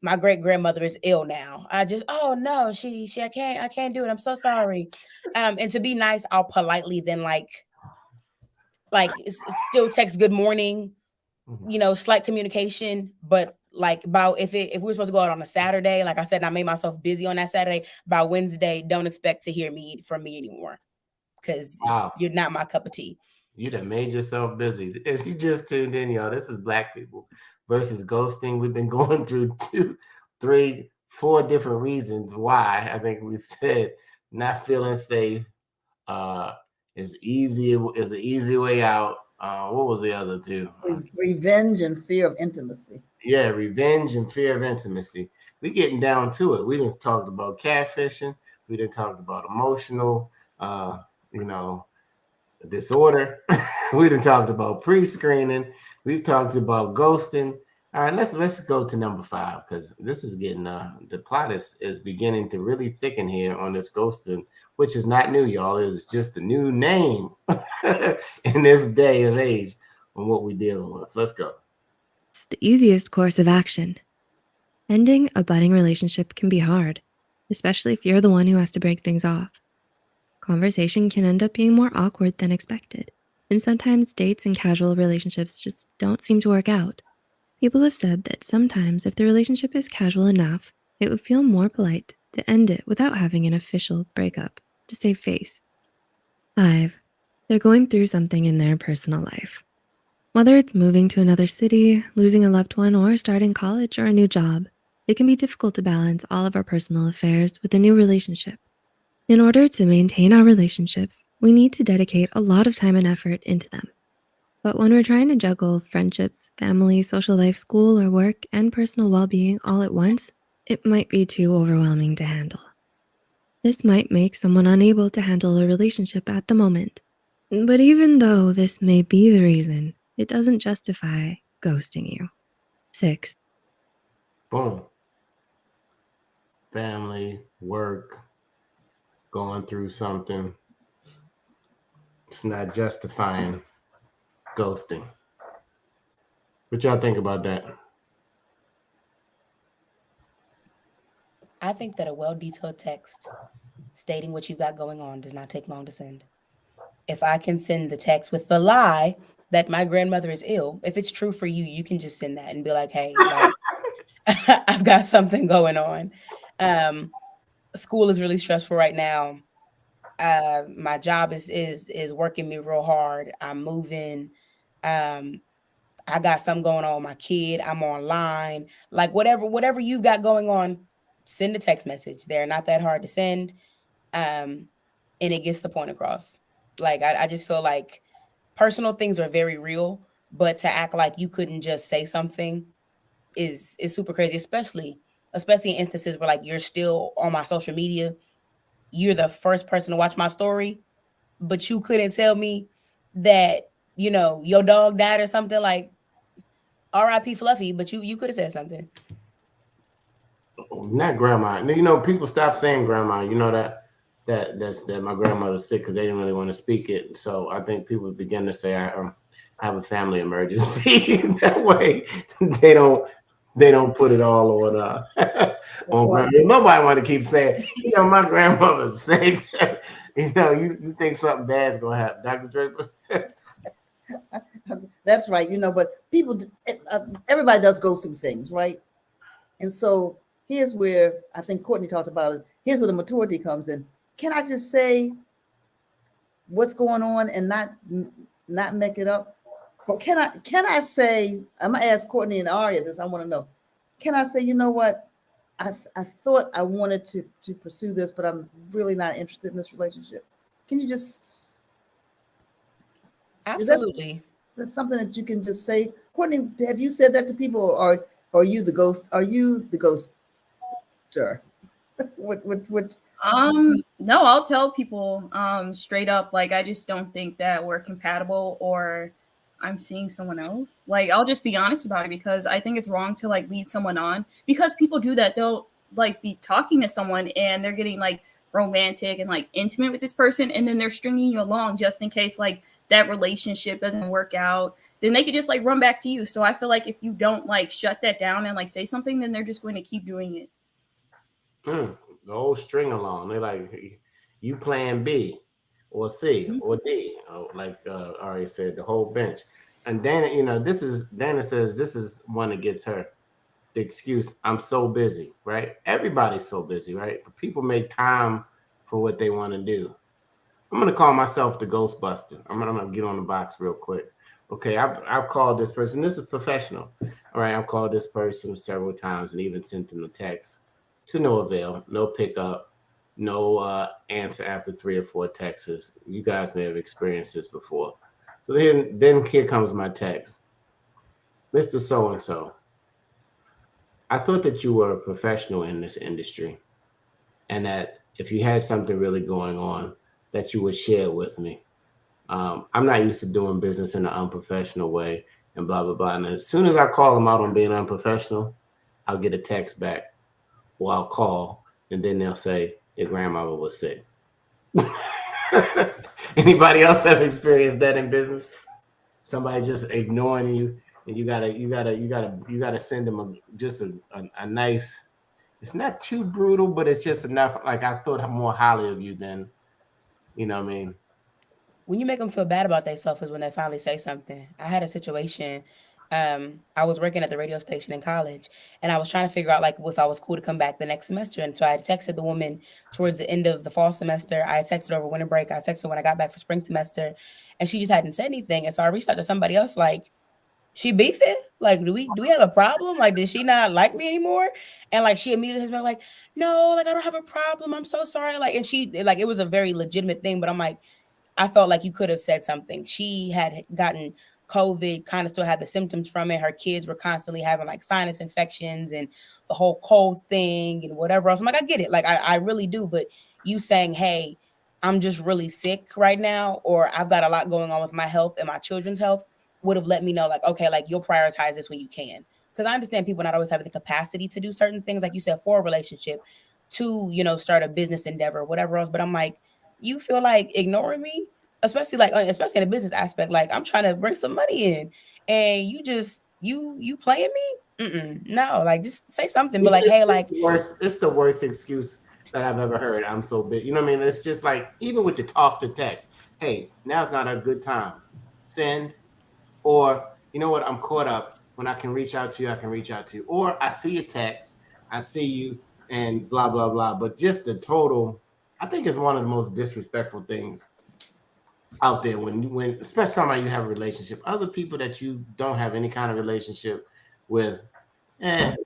Speaker 4: my great grandmother is ill now. Oh no, I can't do it. I'm so sorry. And to be nice, I'll politely then like it's still text good morning, slight communication, but like about if we're supposed to go out on a Saturday, like I said, and I made myself busy on that Saturday, by Wednesday, don't expect to hear from me anymore. Because you're not my cup of tea.
Speaker 1: You done made yourself busy. If you just tuned in, y'all, this is Black People versus Ghosting. We've been going through 2, 3, 4 different reasons why. I think we said not feeling safe is an easy way out. What was the other two?
Speaker 3: Revenge and fear of intimacy.
Speaker 1: Yeah, revenge and fear of intimacy. we getting down to it. We didn't talk about catfishing. We didn't talk about emotional, you know, disorder. We done talked about pre-screening. We've talked about ghosting. All right, let's go to number 5 because this is getting the plot is beginning to really thicken here on this ghosting, which is not new, y'all. It's just a new name in this day and age on what we're dealing with. Let's go.
Speaker 5: It's the easiest course of action. Ending a budding relationship can be hard, especially if you're the one who has to break things off. Conversation can end up being more awkward than expected, and sometimes dates and casual relationships just don't seem to work out. People have said that sometimes if the relationship is casual enough, it would feel more polite to end it without having an official breakup to save face. 5. They're going through something in their personal life. Whether it's moving to another city, losing a loved one, or starting college or a new job, it can be difficult to balance all of our personal affairs with a new relationship. In order to maintain our relationships, we need to dedicate a lot of time and effort into them. But when we're trying to juggle friendships, family, social life, school, or work, and personal well-being all at once, it might be too overwhelming to handle. This might make someone unable to handle a relationship at the moment. But even though this may be the reason, it doesn't justify ghosting you. 6.
Speaker 1: Boom. Family, work, going through something. It's not justifying ghosting. What y'all think about that?
Speaker 4: I think that a well-detailed text stating what you got going on does not take long to send. If I can send the text with the lie that my grandmother is ill, if it's true for you, you can just send that and be like, hey, like, I've got something going on. School is really stressful right now. My job is working me real hard. I'm moving. I got something going on with my kid. I'm online. Like whatever you've got going on, send a text message. They're not that hard to send. And it gets the point across. Like I just feel like personal things are very real, but to act like you couldn't just say something is super crazy, especially in instances where like you're still on my social media. You're the first person to watch my story, but you couldn't tell me that, your dog died or something. Like R.I.P. Fluffy, but you could have said something.
Speaker 1: Not grandma. You know, people stop saying grandma. You know that my grandmother's sick because they didn't really want to speak it. So I think people begin to say I have a family emergency. That way they don't put it all on grandma. Nobody want to keep saying, my grandmother's sick. You think something bad's gonna happen, Dr. Draper.
Speaker 3: That's right. But people, everybody does go through things, right? And so here's where I think Courtney talked about it. Here's where the maturity comes in. Can I just say what's going on and not make it up? Or can I say, I'm gonna ask Courtney and Aria this, I want to know. Can I say, you know what? I thought I wanted to pursue this, but I'm really not interested in this relationship. Can you just
Speaker 4: Absolutely.
Speaker 3: That's something that you can just say. Courtney, have you said that to people, or are you the ghost? Are you the ghoster? What?
Speaker 2: No, I'll tell people straight up, like, I just don't think that we're compatible, or I'm seeing someone else. Like, I'll just be honest about it, because I think it's wrong to like lead someone on, because people do that. They'll like be talking to someone and they're getting like romantic and like intimate with this person, and then they're stringing you along just in case like that relationship doesn't work out. Then they could just like run back to you. So I feel like if you don't like shut that down and like say something, then they're just going to keep doing it.
Speaker 1: The whole string along. They're like, you plan B or C or D, like Ari said, the whole bench. And Dana, Dana says this is one that gets her. The excuse, I'm so busy, right? Everybody's so busy, right? But people make time for what they want to do. I'm going to call myself the Ghostbuster. I'm going to get on the box real quick. Okay, I've called this person. This is professional. All right, I've called this person several times and even sent them a text to no avail, no pickup, no answer after 3 or 4 texts. You guys may have experienced this before. So then here comes my text. Mr. So-and-so, I thought that you were a professional in this industry, and that if you had something really going on, that you would share it with me. I'm not used to doing business in an unprofessional way and blah blah blah. And as soon as I call them out on being unprofessional, I'll get a text back or I'll call, and then they'll say your grandmother was sick. Anybody else have experienced that in business? Somebody just ignoring you, and you gotta send them a nice. It's not too brutal, but it's just enough. Like I thought more highly of you than, you know what I mean.
Speaker 4: When you make them feel bad about themselves is when they finally say something. I had a situation. I was working at the radio station in college, and I was trying to figure out like if I was cool to come back the next semester. And so I texted the woman towards the end of the fall semester. I texted over winter break. I texted when I got back for spring semester, and she just hadn't said anything. And so I reached out to somebody else like, she beefing? Like, do we have a problem? Like, did she not like me anymore? And like she immediately has been like, no, like I don't have a problem. I'm so sorry. Like, and she like it was a very legitimate thing, but I'm like, I felt like you could have said something. She had gotten COVID, kind of still had the symptoms from it. Her kids were constantly having like sinus infections and the whole cold thing and whatever else. I'm like, I get it. Like, I really do. But you saying, hey, I'm just really sick right now, or I've got a lot going on with my health and my children's health would have let me know, like, okay, like you'll prioritize this when you can. Because I understand people not always having the capacity to do certain things, like you said, for a relationship, to, you know, start a business endeavor, whatever else. But I'm like, you feel like ignoring me, especially in a business aspect. Like I'm trying to bring some money in, and you just you playing me. No, like just say something. But like, hey, like
Speaker 1: it's the worst excuse that I've ever heard. I'm so big. You know what I mean? It's just like even with the talk to text. Hey, now's not a good time. Send, or you know what? I'm caught up. When I can reach out to you, I can reach out to you. Or I see your text, I see you, and blah blah blah. But just the total. I think it's one of the most disrespectful things out there when especially somebody you have a relationship. Other people that you don't have any kind of relationship with, whatever.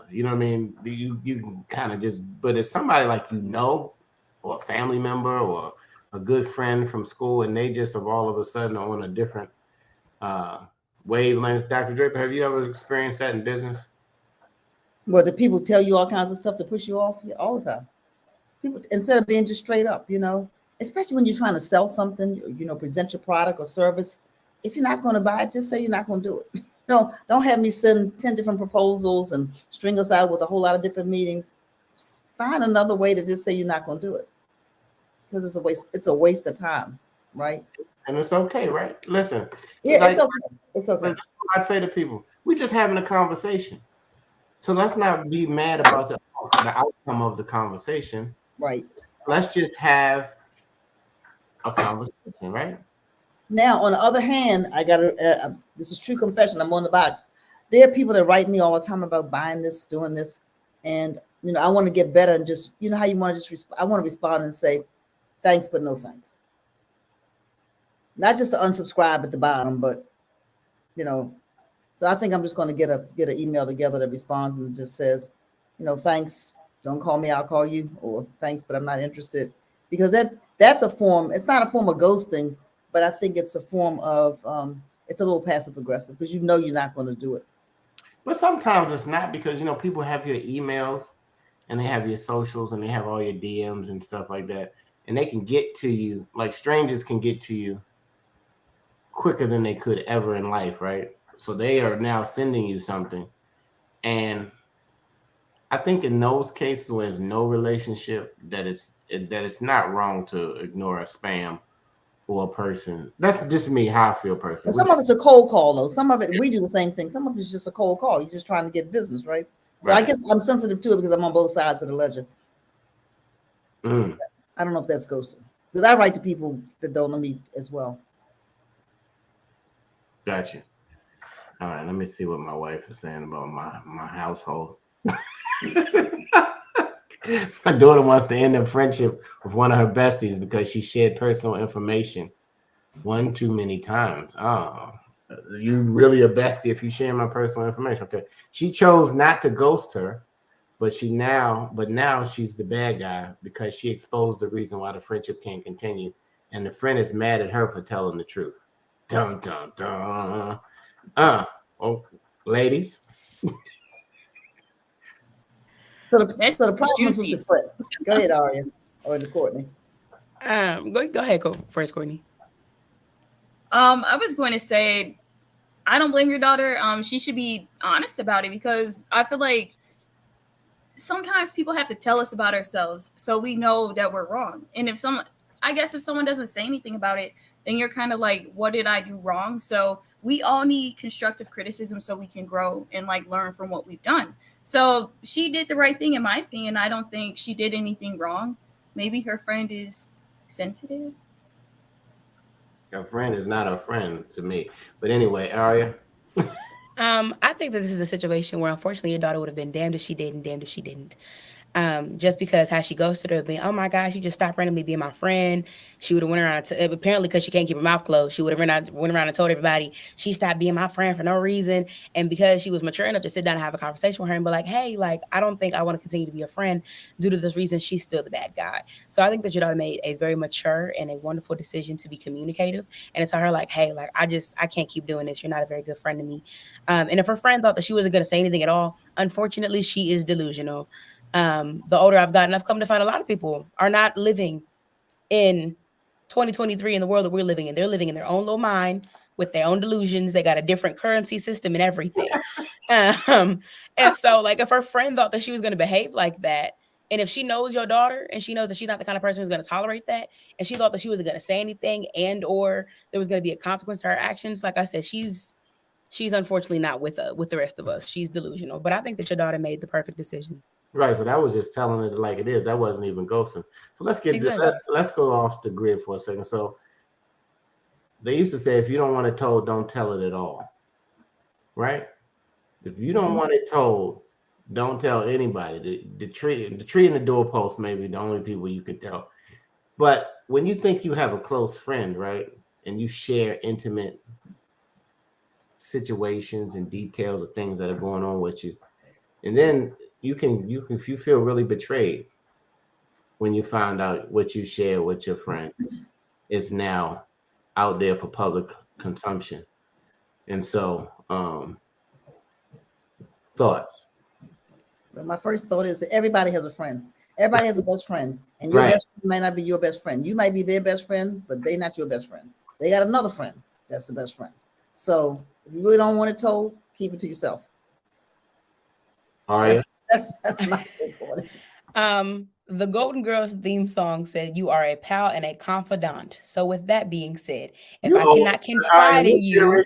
Speaker 1: You know what I mean? You can kind of just, but it's somebody like you know, or a family member or a good friend from school, and they just all of a sudden are on a different wavelength. Dr. Draper, have you ever experienced that in business?
Speaker 3: Well, the people tell you all kinds of stuff to push you off all the time. People, instead of being just straight up, you know, especially when you're trying to sell something, you know, present your product or service. If you're not going to buy it, just say you're not going to do it. No, don't have me send 10 different proposals and string us out with a whole lot of different meetings. Find another way to just say you're not going to do it, because it's a waste. It's a waste of time, right?
Speaker 1: And it's okay, right? Listen,
Speaker 3: Yeah,
Speaker 1: like,
Speaker 3: it's okay. It's okay.
Speaker 1: that's what I say to people. We're just having a conversation, so let's not be mad about the outcome of the conversation.
Speaker 3: Right.
Speaker 1: Let's just have a conversation, right?
Speaker 3: Now, on the other hand, I got to, this is true confession. I'm on the box. There are people that write me all the time about buying this, doing this. And, you know, I want to get better and just, you know, how you want to just, I want to respond and say, thanks, but no thanks. Not just to unsubscribe at the bottom, but, you know, so I think I'm just going to get an email together that responds and just says, you know, thanks. Don't call me, I'll call you, or thanks, but I'm not interested. Because that's a form, it's not a form of ghosting, but I think it's a form of, it's a little passive aggressive because you know you're not going to do it.
Speaker 1: But sometimes it's not, because, you know, people have your emails and they have your socials and they have all your DMs and stuff like that. And they can get to you, like strangers can get to you quicker than they could ever in life, right? So they are now sending you something. And I think in those cases where there's no relationship, that it's not wrong to ignore a spam or a person. That's just me, how I feel personally.
Speaker 3: Some of it's a cold call, though. Some of it, we do the same thing. Some of it's just a cold call. You're just trying to get business, right? So right. I guess I'm sensitive to it because I'm on both sides of the ledger. I don't know if that's ghosting, because I write to people that don't know me as well.
Speaker 1: Gotcha. All right, let me see what my wife is saying about my household. My daughter wants to end a friendship with one of her besties because she shared personal information one too many times. Oh, you really a bestie if you share my personal information? Okay. She chose not to ghost her, but now she's the bad guy because she exposed the reason why the friendship can't continue, and the friend is mad at her for telling the truth. Dun dun dun. Oh, ladies.
Speaker 2: That's
Speaker 3: So the problem is
Speaker 2: juicy.
Speaker 3: with the foot. Go ahead, Aria, or the Courtney.
Speaker 4: Go ahead, go first, Courtney.
Speaker 2: I was going to say, I don't blame your daughter. She should be honest about it, because I feel like sometimes people have to tell us about ourselves so we know that we're wrong. And if someone doesn't say anything about it, then you're kind of like, what did I do wrong? So we all need constructive criticism so we can grow and like learn from what we've done. So she did the right thing, in my opinion. I don't think she did anything wrong. Maybe her friend is sensitive.
Speaker 1: Her friend is not a friend to me. But anyway, Aria.
Speaker 4: I think that this is a situation where unfortunately your daughter would have been damned if she did and damned if she didn't. Just because how she goes to her being, oh my gosh, you just stopped randomly being my friend. She would have went around apparently because she can't keep her mouth closed. She would have went around and told everybody she stopped being my friend for no reason. And because she was mature enough to sit down and have a conversation with her and be like, hey, like, I don't think I want to continue to be a friend due to this reason, she's still the bad guy. So I think that your daughter made a very mature and a wonderful decision to be communicative and to tell her like, hey, like, I can't keep doing this. You're not a very good friend to me. And if her friend thought that she wasn't going to say anything at all, unfortunately, she is delusional. The older I've gotten, I've come to find a lot of people are not living in 2023 in the world that we're living in. They're living in their own little mind with their own delusions. They got a different currency system and everything. And so like if her friend thought that she was going to behave like that, and if she knows your daughter and she knows that she's not the kind of person who's going to tolerate that, and she thought that she wasn't going to say anything and or there was going to be a consequence to her actions, like I said, she's unfortunately not with the rest of us. She's delusional. But I think that your daughter made the perfect decision.
Speaker 1: Right, so that was just telling it like it is. That wasn't even ghosting. So let's go off the grid for a second. So they used to say, if you don't want it told, don't tell it at all. Right? If you don't want it told, don't tell anybody. The tree and the doorpost may be the only people you can tell. But when you think you have a close friend, right, and you share intimate situations and details of things that are going on with you, and then you feel really betrayed when you find out what you share with your friend is now out there for public consumption. And so thoughts.
Speaker 3: Well, my first thought is that everybody has a friend. Everybody has a best friend, and your best friend might not be your best friend. You might be their best friend, but they're not your best friend. They got another friend that's the best friend. So if you really don't want it told, keep it to yourself.
Speaker 1: All right.
Speaker 3: That's my thought.
Speaker 4: The Golden Girls theme song said, "You are a pal and a confidant." So, with that being said, if I cannot confide in you,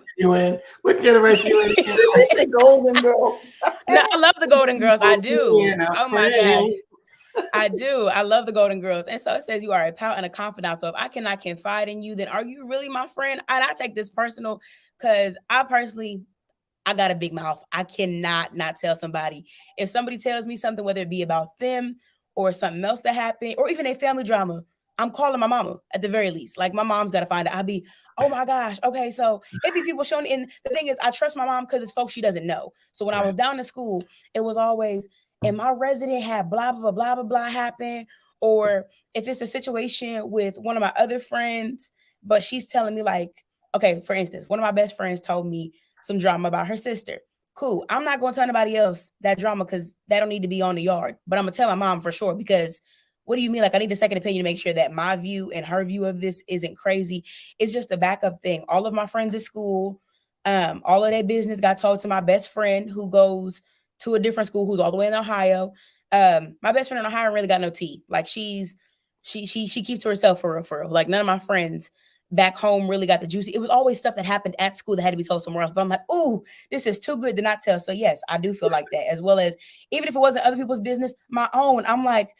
Speaker 1: what generation you in?
Speaker 3: She said Golden Girls.
Speaker 4: No, I love the Golden Girls. I do. Oh my gosh, I do. I love the Golden Girls. And so it says, "You are a pal and a confidant." So, if I cannot confide in you, then are you really my friend? And I take this personal because I got a big mouth. I cannot not tell somebody. If somebody tells me something, whether it be about them or something else that happened, or even a family drama, I'm calling my mama at the very least. Like my mom's got to find out. I'll be, oh my gosh. Okay. So it be people showing. And the thing is, I trust my mom because it's folks she doesn't know. So when I was down in school, it was always, and my resident had blah, blah, blah, blah, blah happen. Or if it's a situation with one of my other friends, but she's telling me like, okay, for instance, one of my best friends told me some drama about her sister. Cool. I'm not going to tell anybody else that drama because that don't need to be on the yard. But I'm going to tell my mom for sure because what do you mean? Like I need a second opinion to make sure that my view and her view of this isn't crazy. It's just a backup thing. All of my friends at school, all of their business got told to my best friend who goes to a different school who's all the way in Ohio. My best friend in Ohio really got no tea. Like she keeps to herself for real. Like none of my friends back home really got the juicy. It was always stuff that happened at school that had to be told somewhere else. But I'm like, oh, this is too good to not tell. So yes, I do feel like that, as well as even if it wasn't other people's business, my own. I'm like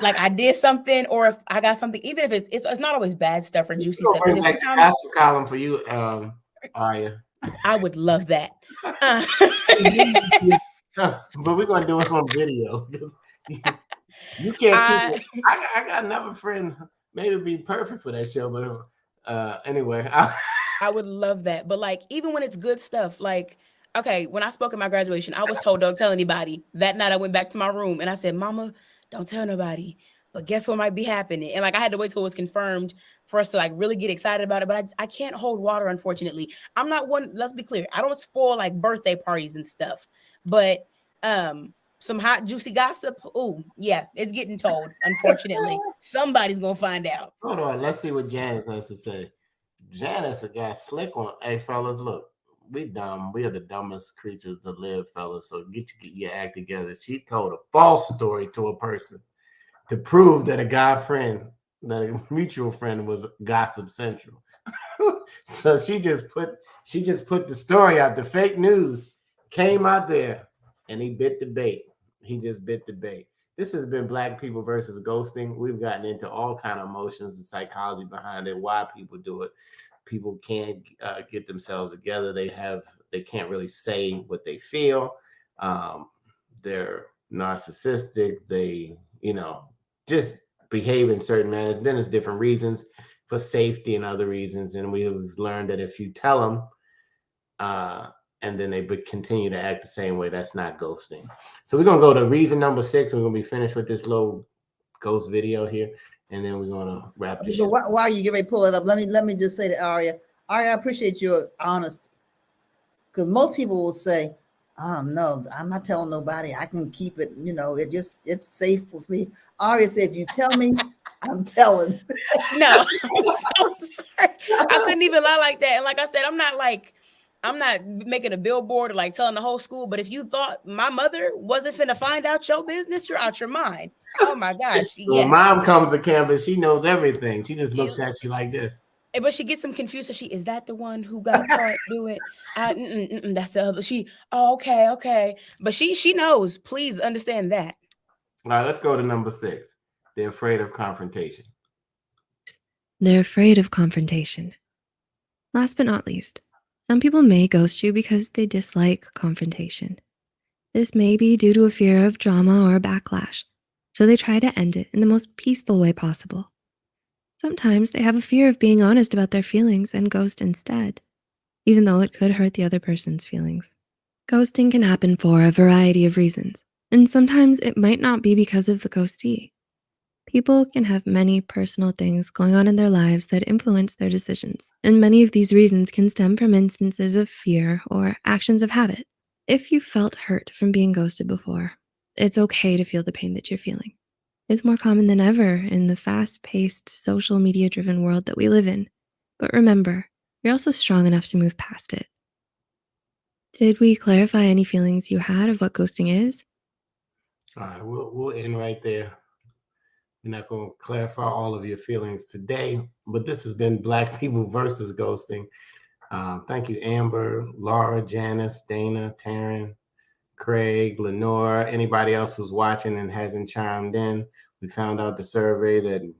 Speaker 4: I did something, or if I got something, even if it's not always bad stuff or juicy stuff.
Speaker 1: Sometimes column for you, Aria.
Speaker 4: I would love that.
Speaker 1: But we're gonna do it on video. You can't keep it. I got another friend. Maybe it'd be perfect for that show, but anyway.
Speaker 4: I would love that. But like, even when it's good stuff, like, okay, when I spoke at my graduation, I was told don't tell anybody. That night I went back to my room and I said, Mama, don't tell nobody. But guess what might be happening? And like, I had to wait till it was confirmed for us to like really get excited about it. But I can't hold water, unfortunately. I'm not one, let's be clear. I don't spoil like birthday parties and stuff. But some hot juicy gossip, oh yeah, it's getting told. Unfortunately, somebody's gonna find out.
Speaker 1: Hold on, let's see what Janice has to say. Janice got slick on. Hey, fellas, look, we dumb. We are the dumbest creatures to live, fellas. So get your act together. She told a false story to a person to prove that that a mutual friend was Gossip Central. So she just put the story out. The fake news came out there, and he bit the bait. He just bit the bait. This has been Black People versus Ghosting. We've gotten into all kind of emotions and psychology behind it, why people do it. People can't get themselves together. They can't really say what they feel. They're narcissistic. They, just behave in certain manners. Then there's different reasons for safety and other reasons. And we've learned that if you tell them, and then they continue to act the same way, that's not ghosting. So we're gonna go to reason number 6. We're gonna be finished with this little ghost video here, and then we're gonna wrap this.
Speaker 3: So while you get ready to pull it up, let me just say to Aria, I appreciate your honesty, because most people will say, "Oh no, I'm not telling nobody. I can keep it. It's safe with me." Aria said, "If you tell me, I'm telling."
Speaker 4: No, I'm so sorry. I couldn't even lie like that. And like I said, I'm not making a billboard or like telling the whole school. But if you thought my mother wasn't finna find out your business, you're out your mind. Oh my gosh.
Speaker 1: When mom comes to campus, she knows everything. She just looks at you like this.
Speaker 4: But she gets them confused. So is that the one who got caught doing? That's the other. Okay. But she knows. Please understand that.
Speaker 1: All right, let's go to number 6. They're afraid of confrontation.
Speaker 5: They're afraid of confrontation. Last but not least, some people may ghost you because they dislike confrontation. This may be due to a fear of drama or backlash, so they try to end it in the most peaceful way possible. Sometimes they have a fear of being honest about their feelings and ghost instead, even though it could hurt the other person's feelings. Ghosting can happen for a variety of reasons, and sometimes it might not be because of the ghostee. People can have many personal things going on in their lives that influence their decisions, and many of these reasons can stem from instances of fear or actions of habit. If you felt hurt from being ghosted before, it's okay to feel the pain that you're feeling. It's more common than ever in the fast-paced, social media-driven world that we live in. But remember, you're also strong enough to move past it. Did we clarify any feelings you had of what ghosting is?
Speaker 1: All right, we'll end right there. We're not going to clarify all of your feelings today, but this has been Black People versus Ghosting. Thank you, Amber, Laura, Janice, Dana, Taryn, Craig, Lenore, anybody else who's watching and hasn't chimed in. We found out the survey that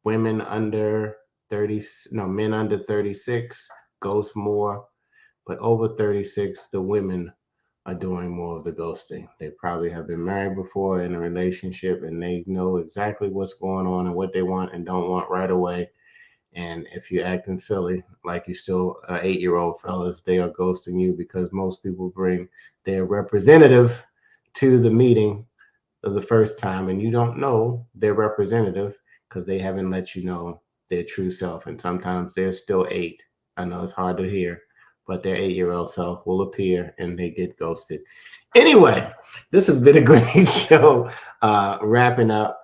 Speaker 1: men under 36 ghost more, but over 36, the women are doing more of the ghosting. They probably have been married before in a relationship, and they know exactly what's going on and what they want and don't want right away. And if you're acting silly, like you're still an 8-year-old, fellas, they are ghosting you because most people bring their representative to the meeting of the first time, and you don't know their representative because they haven't let you know their true self. And sometimes they're still 8. I know it's hard to hear, but their 8-year-old self will appear and they get ghosted. Anyway, this has been a great show. Wrapping up.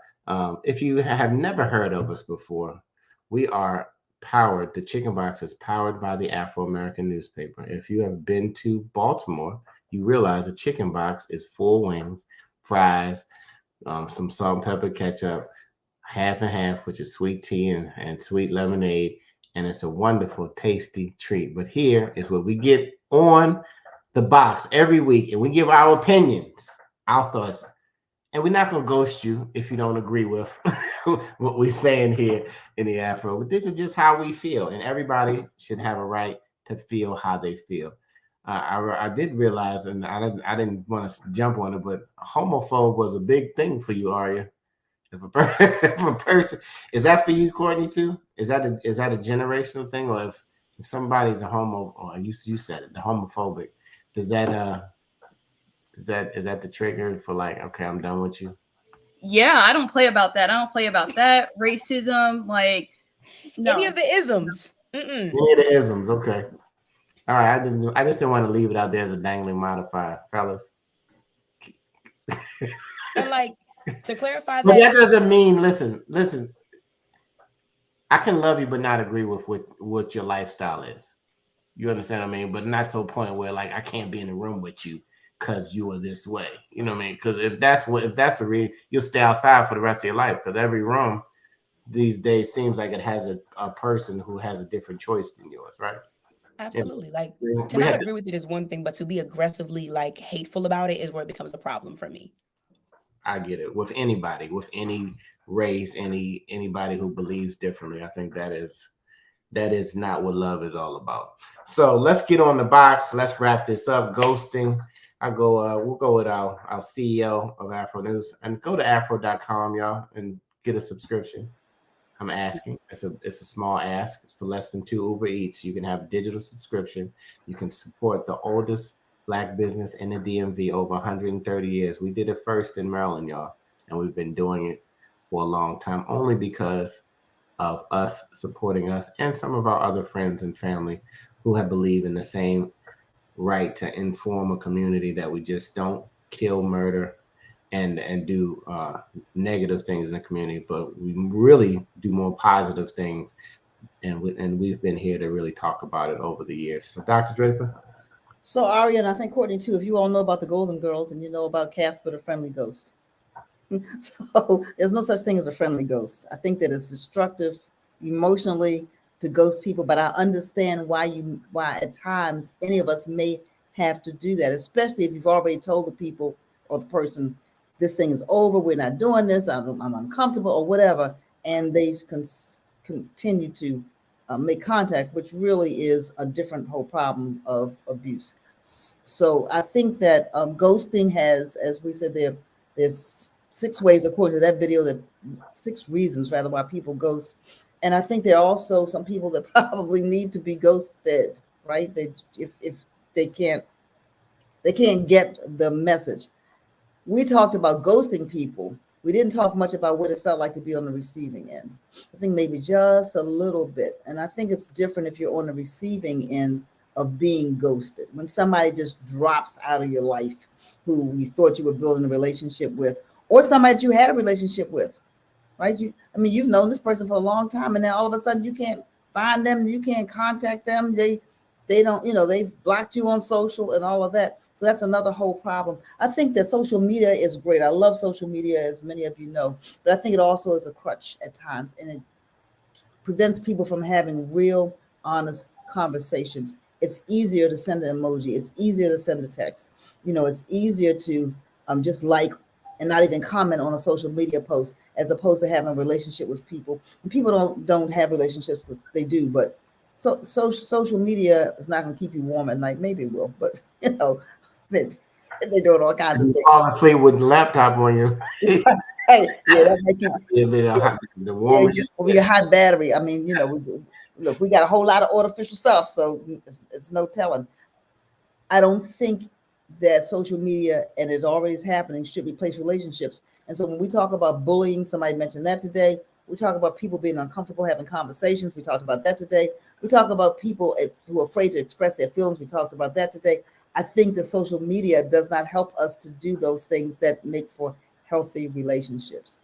Speaker 1: If you have never heard of us before, we are powered. The Chicken Box is powered by the Afro-American newspaper. If you have been to Baltimore, you realize the Chicken Box is full wings, fries, some salt and pepper ketchup, half and half, which is sweet tea and sweet lemonade. And it's a wonderful, tasty treat. But here is what we get on the box every week, and we give our opinions, our thoughts. And we're not going to ghost you if you don't agree with what we're saying here in the Afro. But this is just how we feel. And everybody should have a right to feel how they feel. I did realize, and I didn't want to jump on it, but homophobe was a big thing for you, Aria. If a person, is that for you, Courtney, too? Is that a generational thing? Or if somebody's a homo, or you said it, the homophobic, is that the trigger for like, okay, I'm done with you?
Speaker 2: Yeah, I don't play about that. Racism, like no.
Speaker 4: Any of the isms.
Speaker 1: Any of the isms, okay. All right, I just didn't want to leave it out there as a dangling modifier, fellas.
Speaker 4: And like to clarify
Speaker 1: But that
Speaker 4: that,
Speaker 1: doesn't mean, listen, I can love you but not agree with what your lifestyle is. You understand what I mean? But not so point where like I can't be in the room with you because you are this way. You know what I mean? Because if that's the reason, you'll stay outside for the rest of your life. Because every room these days seems like it has a person who has a different choice than yours, right?
Speaker 4: absolutely. Like to
Speaker 1: We
Speaker 4: not
Speaker 1: had
Speaker 4: agree with it is one thing, but to be aggressively like hateful about it is where it becomes a problem for me.
Speaker 1: I get it with anybody, with any race, anybody who believes differently. I think that is not what love is all about. So let's get on the box. Let's wrap this up. Ghosting. We'll go with our CEO of Afro News and go to afro.com, y'all, and get a subscription. I'm asking. It's a small ask. It's for less than 2 Uber Eats. You can have a digital subscription. You can support the oldest Black business in the DMV over 130 years. We did it first in Maryland, y'all, and we've been doing it for a long time only because of us supporting us and some of our other friends and family who have believed in the same right to inform a community that we just don't kill, murder, and do negative things in the community, but we really do more positive things. And we've been here to really talk about it over the years. So, Dr. Draper.
Speaker 3: So Aria, and I think Courtney too, if you all know about the Golden Girls and you know about Casper the Friendly Ghost. So there's no such thing as a friendly ghost. I think that it's destructive emotionally to ghost people, but I understand why at times any of us may have to do that, especially if you've already told the people or the person, this thing is over, we're not doing this, I'm uncomfortable or whatever, and they continue to make contact, which really is a different whole problem of abuse. So I think that ghosting has, as we said, there's 6 ways, according to that video, that 6 reasons rather why people ghost. And I think there are also some people that probably need to be ghosted, right? If they can't get the message. We talked about ghosting people. We didn't talk much about what it felt like to be on the receiving end. I think maybe just a little bit. And I think it's different if you're on the receiving end of being ghosted. When somebody just drops out of your life who you thought you were building a relationship with, or somebody that you had a relationship with, right? You've known this person for a long time, and then all of a sudden you can't find them, you can't contact them. They don't, they've blocked you on social and all of that. So that's another whole problem. I think that social media is great. I love social media, as many of you know, but I think it also is a crutch at times, and it prevents people from having real, honest conversations. It's easier to send an emoji. It's easier to send a text. It's easier to just like and not even comment on a social media post, as opposed to having a relationship with people. And people don't have relationships with, they do, but so social media is not going to keep you warm at night. Maybe it will, but they're doing all kinds of things.
Speaker 1: Fall asleep with the laptop on you.
Speaker 3: Hey, yeah, that might keep
Speaker 1: the warmest.
Speaker 3: your hot battery. We got a whole lot of artificial stuff, so it's no telling. I don't think that social media, and it already is happening, should replace relationships. And so when we talk about bullying, somebody mentioned that today. We talk about people being uncomfortable having conversations. We talked about that today. We talk about people who are afraid to express their feelings. We talked about that today. I think that social media does not help us to do those things that make for healthy relationships.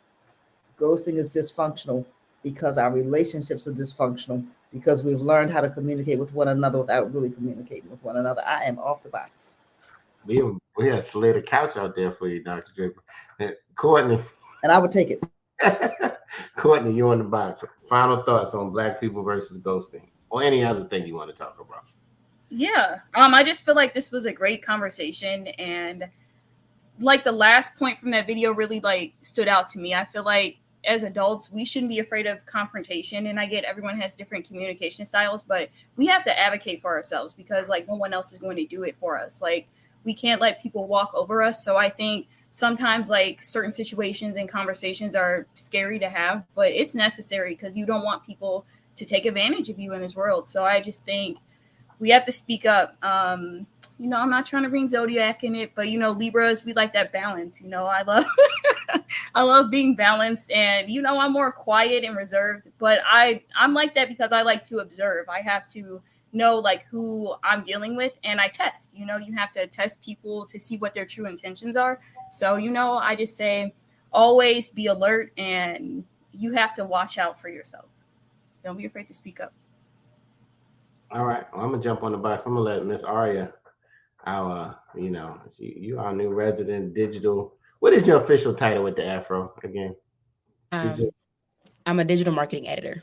Speaker 3: Ghosting is dysfunctional because our relationships are dysfunctional, because we've learned how to communicate with one another without really communicating with one another. I am off the box.
Speaker 1: We have slid a couch out there for you, Dr. Draper. Courtney.
Speaker 3: And I would take it.
Speaker 1: Courtney, you on the box. Final thoughts on Black people versus ghosting, or any other thing you want to talk about.
Speaker 2: Yeah. I just feel like this was a great conversation, and like the last point from that video really like stood out to me. I feel like as adults, we shouldn't be afraid of confrontation, and I get everyone has different communication styles, but we have to advocate for ourselves, because like no one else is going to do it for us. Like we can't let people walk over us. So I think sometimes like certain situations and conversations are scary to have, but it's necessary because you don't want people to take advantage of you in this world. So I just think we have to speak up. I'm not trying to bring Zodiac in it, but Libras, we like that balance. I love I love being balanced, and I'm more quiet and reserved, but I'm like that because I like to observe. I have to know like who I'm dealing with, and I test. You know, you have to test people to see what their true intentions are. So, you know, I just say always be alert, and you have to watch out for yourself. Don't be afraid to speak up.
Speaker 1: All right, well, I'm gonna jump on the box. I'm gonna let Miss Aria, our you our new resident digital. What is your official title with the Afro again?
Speaker 4: I'm a digital marketing editor.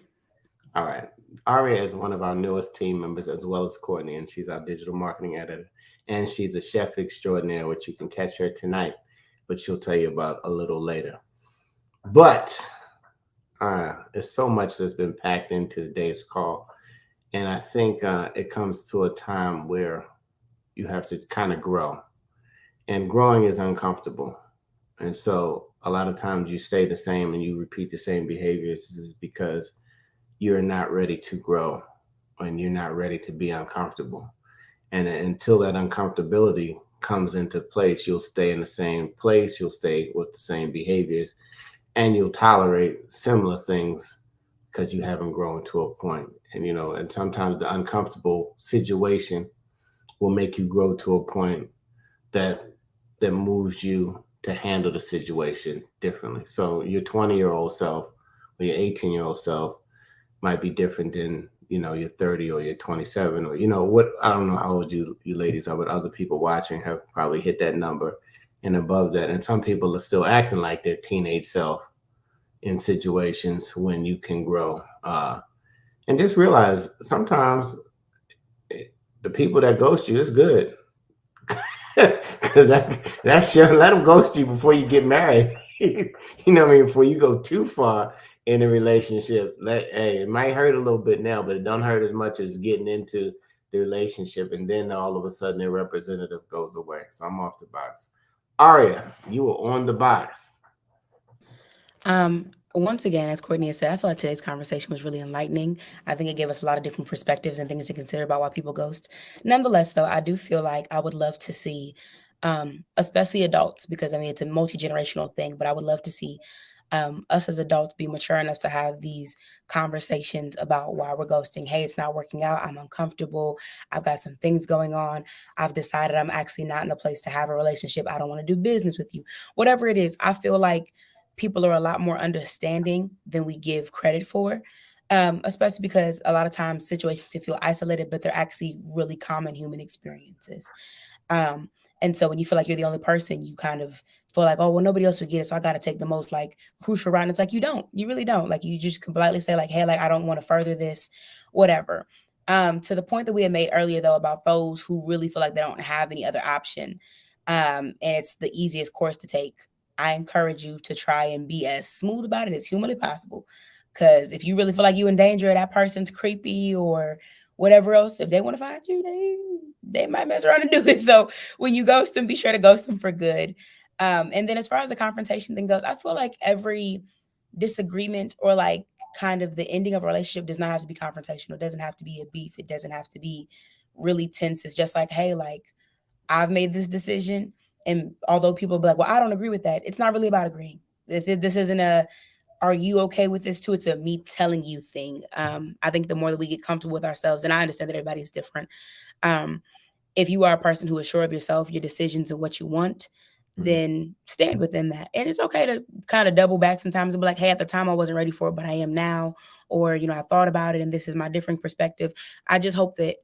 Speaker 1: All right. Aria is one of our newest team members, as well as Courtney, and she's our digital marketing editor. And she's a chef extraordinaire, which you can catch her tonight, but she'll tell you about a little later. But there's so much that's been packed into today's call. And I think it comes to a time where you have to kind of grow. And growing is uncomfortable. And so a lot of times you stay the same and you repeat the same behaviors is because you're not ready to grow and you're not ready to be uncomfortable. And until that uncomfortability comes into place, you'll stay in the same place, you'll stay with the same behaviors, and you'll tolerate similar things because you haven't grown to a point. And, and sometimes the uncomfortable situation will make you grow to a point that moves you to handle the situation differently. So your 20-year-old self or your 18-year-old self might be different than, your 30 or your 27 or, what, I don't know how old you ladies are, but other people watching have probably hit that number and above that. And some people are still acting like their teenage self in situations when you can grow. And just realize sometimes the people that ghost you is good. Because that's your, let them ghost you before you get married. Before you go too far in a relationship. It might hurt a little bit now, but it don't hurt as much as getting into the relationship, and then all of a sudden their representative goes away. So I'm off the box. Aria, you were on the box.
Speaker 4: Once again, as Courtney has said, I feel like today's conversation was really enlightening. I think it gave us a lot of different perspectives and things to consider about why people ghost. Nonetheless, though, I do feel like I would love to see, especially adults, because it's a multi-generational thing, but I would love to see us as adults be mature enough to have these conversations about why we're ghosting. Hey, it's not working out. I'm uncomfortable. I've got some things going on. I've decided I'm actually not in a place to have a relationship. I don't want to do business with you. Whatever it is, I feel like people are a lot more understanding than we give credit for, especially because a lot of times situations can feel isolated, but they're actually really common human experiences. And so when you feel like you're the only person, you kind of feel like, oh, well, nobody else would get it, so I got to take the most crucial route. And it's like, you really don't. You just can politely say hey, I don't want to further this, whatever. To the point that we had made earlier, though, about those who really feel like they don't have any other option, and it's the easiest course to take. I encourage you to try and be as smooth about it as humanly possible. Because if you really feel like you're in danger, that person's creepy or whatever else, if they want to find you, they might mess around and do it. So when you ghost them, be sure to ghost them for good. And then as far as the confrontation thing goes, I feel like every disagreement or kind of the ending of a relationship does not have to be confrontational. It doesn't have to be a beef. It doesn't have to be really tense. It's just hey, I've made this decision. And although people be like, well, I don't agree with that, it's not really about agreeing. This isn't a, are you okay with this too? It's a me telling you thing. I think the more that we get comfortable with ourselves, and I understand that everybody is different. If you are a person who is sure of yourself, your decisions and what you want, then stand within that. And it's okay to kind of double back sometimes and be like, hey, at the time I wasn't ready for it, but I am now. Or, I thought about it and this is my different perspective. I just hope that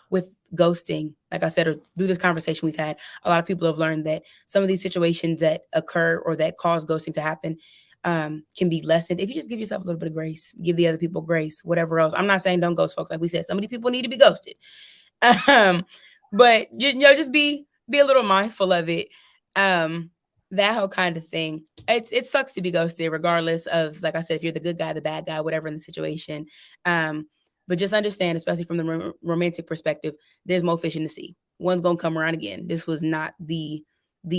Speaker 4: with ghosting, like I said, or through this conversation we've had, a lot of people have learned that some of these situations that occur or that cause ghosting to happen can be lessened if you just give yourself a little bit of grace, give the other people grace, whatever else. I'm not saying don't ghost folks. Like we said, some of these people need to be ghosted. But just be a little mindful of it. That whole kind of thing. It sucks to be ghosted, regardless of, like I said, if you're the good guy, the bad guy, whatever in the situation. But just understand, especially from the romantic perspective, there's more fish in the sea. One's going to come around again. This was not the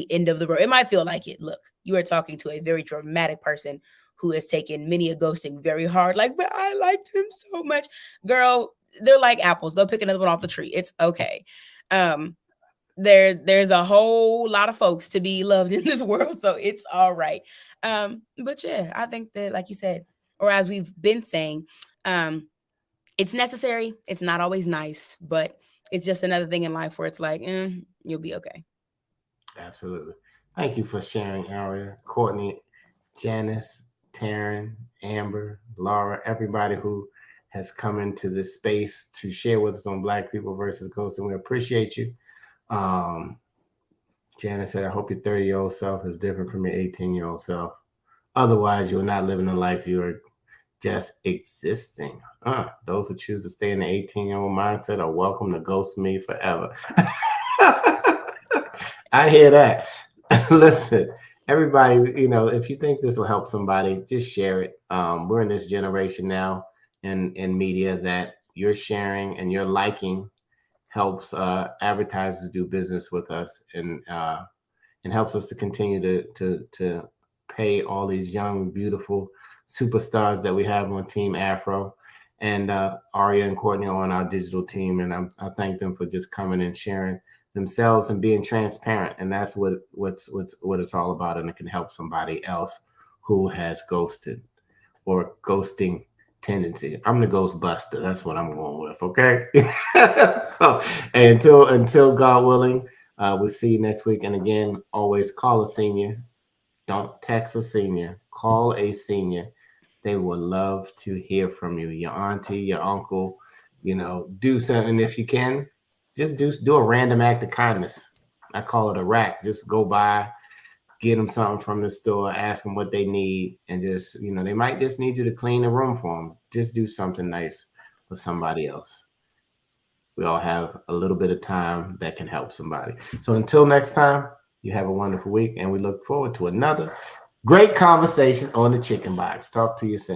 Speaker 4: end of the road. It might feel like it. Look, you are talking to a very dramatic person who has taken many a ghosting very hard. But I liked him so much. Girl, they're like apples. Go pick another one off the tree. It's okay. There's a whole lot of folks to be loved in this world, so it's all right. But yeah, I think that, like you said, or as we've been saying, it's necessary. It's not always nice, but it's just another thing in life where it's like, you'll be okay.
Speaker 1: Absolutely. Thank you for sharing, Aria, Courtney, Janice, Taryn, Amber, Laura, everybody who has come into this space to share with us on Black People versus Ghosts, and we appreciate you. Janice said, I hope your 30-year-old self is different from your 18-year-old self. Otherwise, you're not living the life you are just existing. Those who choose to stay in the 18-year-old mindset are welcome to ghost me forever. I hear that. Listen, everybody, if you think this will help somebody, just share it. We're in this generation now in media that you're sharing and you're liking helps advertisers do business with us, and helps us to continue to pay all these young, beautiful superstars that we have on Team Afro. And Aria and Courtney are on our digital team, and I thank them for just coming and sharing themselves and being transparent. And that's what it's all about, and it can help somebody else who has ghosted or ghosting tendency. I'm the ghost buster. That's what I'm going with. Okay. So until God willing, we'll see you next week. And again, always call a senior. Don't text a senior. Call a senior. They would love to hear from you. Your auntie, your uncle, do something. If you can, just do a random act of kindness. I call it a rack. Just go by, get them something from the store, ask them what they need, and just, they might just need you to clean the room for them. Just do something nice for somebody else. We all have a little bit of time that can help somebody. So until next time, you have a wonderful week, and we look forward to another great conversation on the Chicken Box. Talk to you soon.